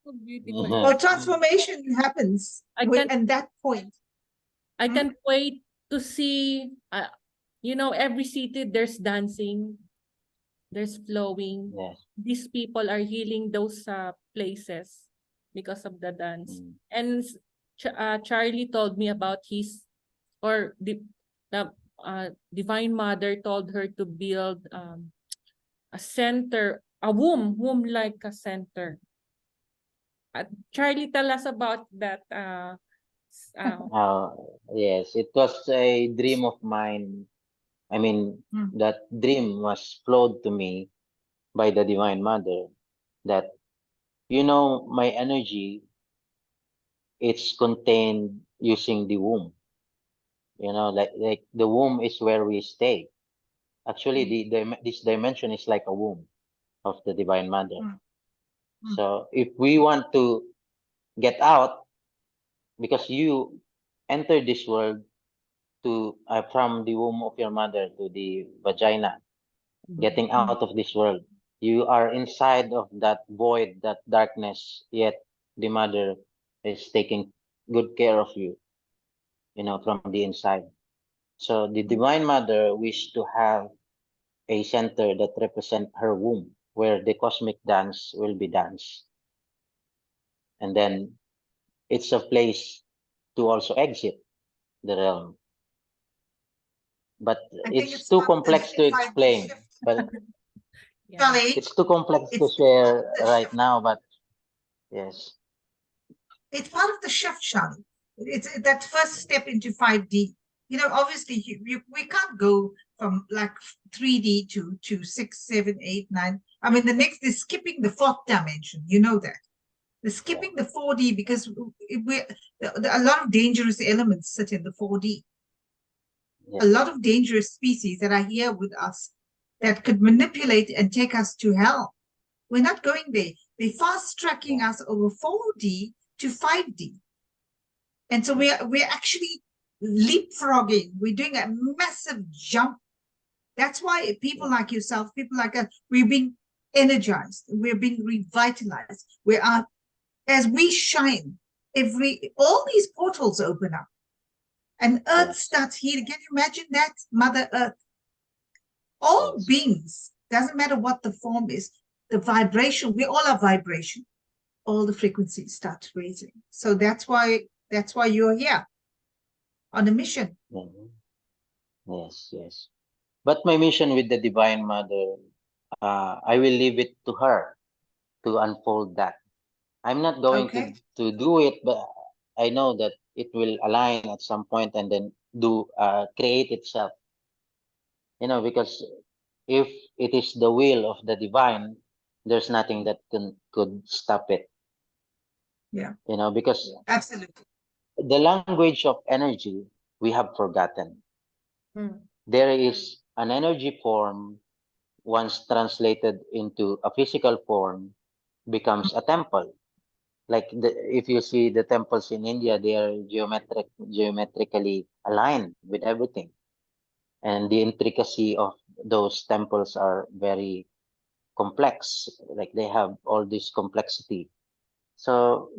So beautiful. transformation happens I can at that point. I Hmm? can't wait to see every city there's dancing, there's flowing. Yes. These people are healing those places because of the dance. Mm. And Charlie told me about his or the Divine Mother told her to build a center, a womb like a center. Charlie, tell us about that. Uh, yes, it was a dream of mine. I mean, Hmm. that dream was flowed to me by the Divine Mother that, my energy, it's contained using the womb. Like the womb is where we stay. Actually, this dimension is like a womb of the Divine Mother. Hmm. Hmm. So if we want to get out, because you enter this world to from the womb of your mother to the vagina, getting Hmm. out of this world, you are inside of that void, that darkness. Yet the mother is taking good care of you, from the inside. So the Hmm. divine mother wished to have a center that represent her womb, where the cosmic dance will be danced, and then it's a place to also exit the realm. But I think it's it's too part of the complex to 5D explain. shift. But Yeah. Charlie, it's too complex to it's part share of the right shift. now. But yes, It's part of the shift, Charlie. It's that first step into 5D. Obviously, we can't go from like 3D to 6, 7, 8, 9. I mean, the next is skipping the fourth dimension. You know that. The yeah, skipping the 4D, because a lot of dangerous elements sit in the 4D. A yes, lot of dangerous species that are here with us that could manipulate and take us to hell. We're not going there. They're fast tracking yeah, us over 4D to 5D. And so yeah, we're actually leapfrogging. We're doing a massive jump. That's why people yeah, like yourself, people like us, we're being energized. We're being revitalized. We are, as we shine, all these portals open up and Earth yes, starts healing. Can you imagine that? Mother Earth, all yes, beings, doesn't matter what the form is, the vibration, we all are vibration. All the frequencies start raising. So that's why you're here on a mission. mhm, yes, yes. But my mission with the Divine Mother, I will leave it to her to unfold that. I'm not going Okay. to do it, but I know that it will align at some point and then create itself. Because if it is the will of the divine, there's nothing that could stop it. Yeah. Because Absolutely. the language of energy we have forgotten. There is an energy form once translated into a physical form becomes a temple. Like if you see the temples in India, they are geometrically aligned with everything, and the intricacy of those temples are very complex. Like they have all this complexity. So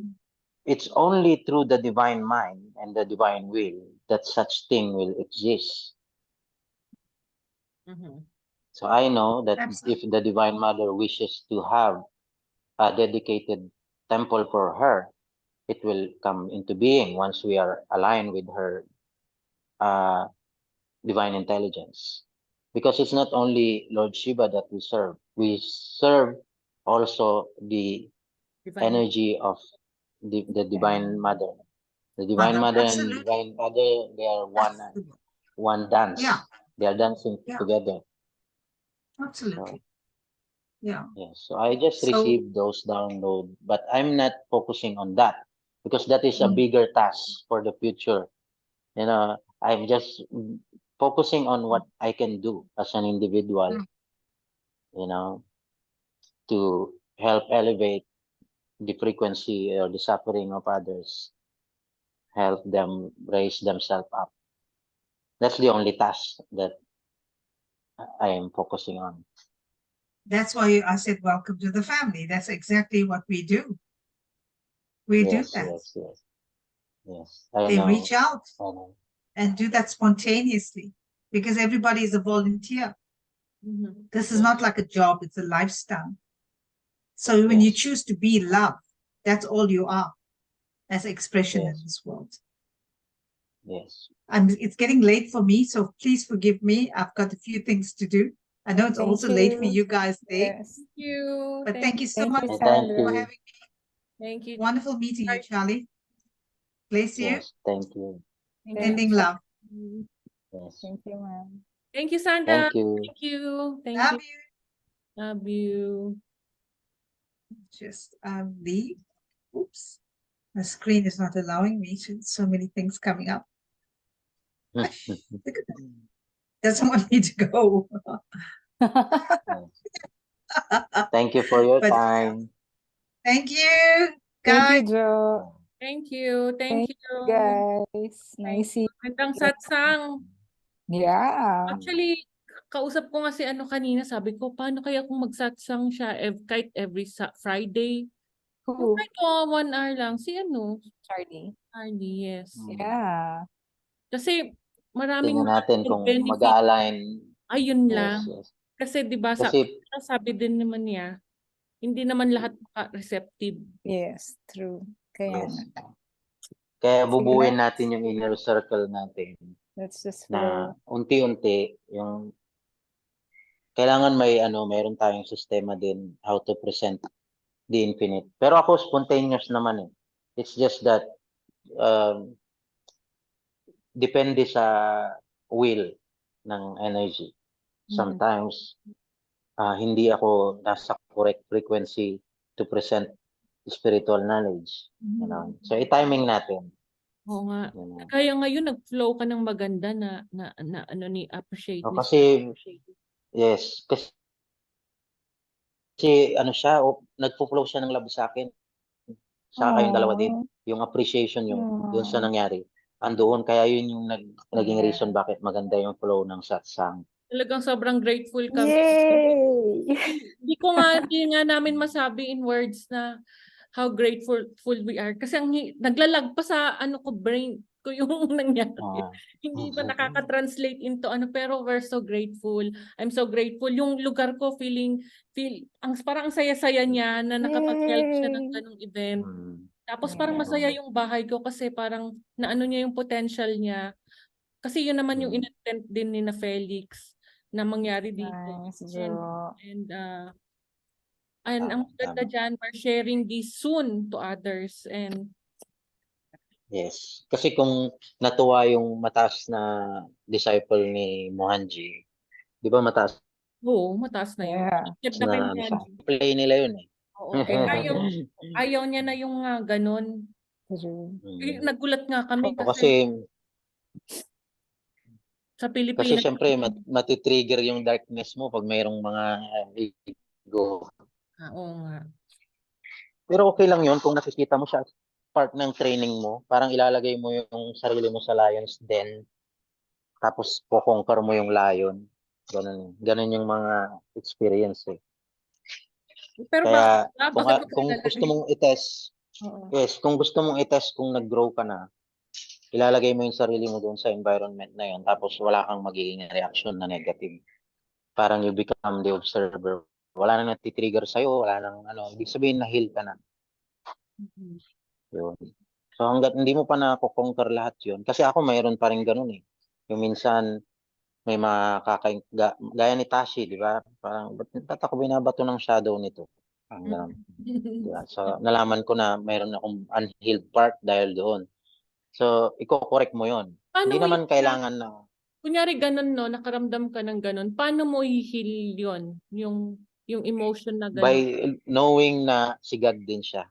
it's only through the divine mind and the divine will that such thing will exist. So I know that if Absolutely. the Divine Mother wishes to have a dedicated temple for her, it will come into being once we are aligned with her uh, divine intelligence. Because it's not only Lord Shiva that we serve also the Divine. energy of the Divine Mother. The Divine Mother. Mother and Absolutely. Divine Mother, they are Absolutely. one Yeah. dance. They are dancing Yeah. together. So Absolutely. Yeah. yes, so I just So, received those download, but I'm not focusing on that because that is a mm, bigger task for the future. I'm just focusing on what I can do as an individual, mm, you know, to help elevate the frequency or the suffering of others, help them raise themselves up. That's the only task that I am focusing on. that's why I said, welcome to the family. That's exactly what we do. We do Yes, that. yes, yes, yes. I They know. reach out I know. and do that spontaneously because everybody is a volunteer. This is not Yes, like a job, it's a lifestyle. So when you yes, choose to be love, that's all you are as expression in yes, this world. yes. It's getting late for me, so please forgive me. I've got a few things to do. I know it's Thank also late for you. you guys there, Yes. Thank you. but thank you so Thank much you, And thank for Sandra. you. having me. Thank you. Wonderful meeting you, Charlie. Bless you. Yes, thank you. Thank you. Thank Sending you. love. Yes, Thank you, ma'am. Thank you, Sandra. thank you. Thank you. Thank Love you. you. Love you. Just leave. Oops. My screen is not allowing me to, so many things coming up. Look at that. Doesn't want me to go. Thank you for your But time. thank you, Thank you, guys. Joe. Thank you. Thank Thank you. you, guys. Thank Nice you. seeing Magandang you. satsang. Yeah. Actually, kausap ko nga si ano kanina, sabi ko, paano kaya kung magsatsang siya kahit every Friday? Yung Who? kahit 1 hour lang. Si ano? Charlie. Charlie, yes. Yeah. Kasi maraming Tingnan natin kung benefit. mag-a-align. Ayun Yes, lang. yes. Kasi 'di ba Kasi, sabi din naman niya, hindi naman lahat receptive. Yes, true. Kaya yes. nga. Kaya Sige, bubuin natin yung inner circle natin let's just na flow. unti-unti yung kailangan mayroon tayong sistema din how to present the infinite. Pero ako spontaneous naman eh. It's just that um, depende sa will ng energy. Sometimes hindi ako nasa correct frequency to present spiritual knowledge. So i-timing natin. Oo nga. You know. Kaya ngayon nag-flow ka ng maganda na ano ni appreciate No, ni kasi yes, kasi ano siya, nagfo-flow siya ng love sa akin. Sa kayong dalawa din. Oh, Yung appreciation yung doon sa oh, nangyari. Andoon kaya yun yung naging reason yeah. bakit maganda yung flow ng satsang. Talagang sobrang grateful kami. Yay! Hindi nga namin masabi in words na how grateful we are. Kasi naglalag pa sa ano ko brain ko yung nangyari. Hindi pa nakaka-translate into ano, pero we're so grateful. I'm so grateful. Yung lugar ko parang ang saya-saya niya na nakapag-help siya ng Yay! ganung event. Tapos parang Yeah. masaya yung bahay ko kasi parang naano niya yung potential niya. Kasi yun naman yung intent din ni na Felix na mangyari dito. Nice, Joe. And And ang maganda Tama. dyan, we're sharing this soon to others. And Yes. Kasi kung natuwa yung mataas na disciple ni Mohanji, di ba mataas oo, mataas na yun. Yeah. Connected na kay na ano siya? Manji. Play nila yun eh. Oo, eh ayaw niya na yung ganun. True. Eh, Mm. nagulat nga kami Kasi kasi sa kasi Pilipinas. syempre matitrigger yung darkness mo pag mayroong mga ego. Oo nga. Pero okay lang yun kung nakikita mo siya as part ng training mo. Parang ilalagay mo yung sarili mo sa lion's den. Tapos po-conquer mo yung lion. Ganun. Ganun yung mga experience eh. Pero Kaya bakit mo kung gusto nilalagay? mong i-test, Oo. yes, kung gusto mong i-test kung nag-grow ka na, ilalagay mo yung sarili mo doon sa environment na yun. Tapos wala kang magiging reaction na negative. Parang you become the observer. Wala nang natitrigger sa'yo, wala nang ano, ibig sabihin na heal ka na. Mhm. Yun. So hanggat hindi mo pa na-conquer lahat yun, kasi ako mayroon pa rin ganun eh. Yung minsan, may gaya ni Tashi, di ba? Parang, ba't ako binabato ng shadow nito? Ang ganun. Di ba? So, nalaman ko na mayroon akong unhealed part dahil doon. So, i-correct mo yun. Paano Hindi mo naman kailangan na kunyari ganun, no, nakaramdam ka ng ganun, paano mo i-heal yun? Yung emotion na by ganun. knowing na si God din siya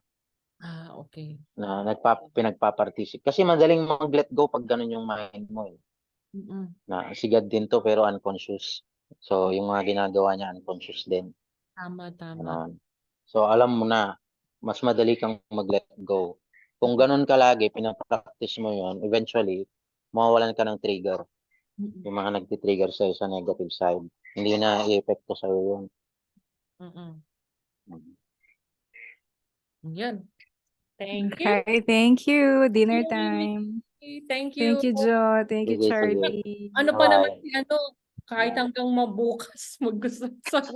Ah, okay. na pinagpaparticipate. Kasi madaling mag-let go pag ganun yung mind mo eh. Mm-mm. Na si God din to pero unconscious. So, yung mga ginagawa niya unconscious din. Tama, tama. Ganon. So, alam mo na, mas madali kang mag-let go. Kung ganun ka lagi, pinapractice mo yun, eventually, mawawalan ka ng trigger. Mm-mm. Yung mga nagtitrigger sa'yo sa negative side. Hindi na i-epekto sa'yo yun. Mm-mm. Yan. Thank you. Hi, thank you. Dinner Yay. time. Thank you. Thank you, Jo. Thank you, Sige, sige. Charlie. Ano pa naman Bye. si kahit hanggang mabukas mag-usap.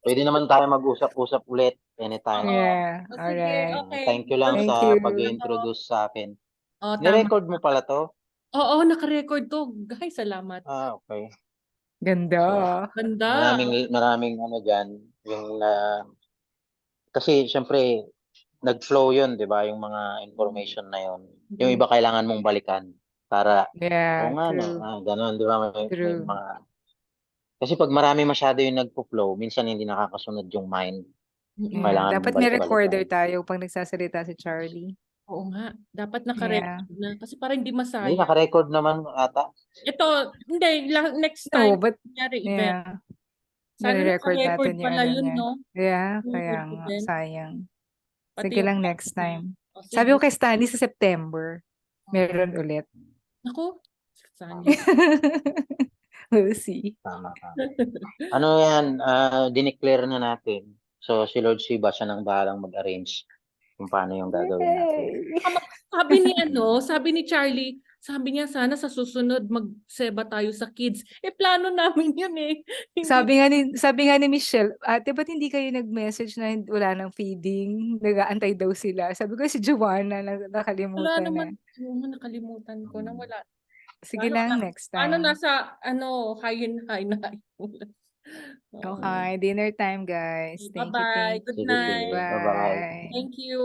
Pwede naman tayo mag-usap-usap ulit anytime. Oo. Yeah, O, sige, alright. okay. Thank you lang Thank sa you. pag-introduce sa akin. Oh, tama. Ni-record mo pala to? Oo, naka-record to. Guys, salamat. Okay. Ganda. So, Ganda. maraming ano dyan. Yung kasi syempre, nag-flow yun, di ba? Yung mga information na yun. Yung iba kailangan mong balikan para, oo Yeah, nga no, true. ganun, di ba? May True. mga, kasi pag marami masyado yung nagpo-flow, minsan hindi nakakasunod yung mind. Mm-mm. Yeah, Kailangan mong dapat may recorder balik-balikan. tayo pag nagsasalita si Charlie. Oo nga. Dapat Yeah. naka-record na. Kasi parang hindi Hindi, masaya. naka-record naman ata. Ito, hindi. Next No, time, but kunyari event. yeah, Sana nire-record naka-record natin yung pala ano yun, niya. no? Yeah, Yung kaya nga, event. sayang. Pati Sige yung lang next time. O, Sabi ko sige. kay Stanley sa September, meron ulit. Ako, Sanya. We'll see. Tama, tama. Ano yan, dineclare na natin. So, si Lord Shiva, siya nang bahalang mag-arrange kung paano yung gagawin natin. Yay! Sabi ni sabi ni Charlie, sabi niya sana sa susunod magseba tayo sa kids. Eh plano namin yun eh. Hindi. Sabi nga ni Michelle, ate, ba't hindi kayo nag-message na wala nang feeding? Nag-aantay daw sila. Sabi ko si Joanna, Wala nakalimutan na. naman. Nakalimutan ko na wala. Sige lang, next time. Nasa high na high. Oo. Okay, dinner time, guys. Thank you, Bye-bye. thank Good you. Sige, sige. night. Bye-bye. Bye. Thank you.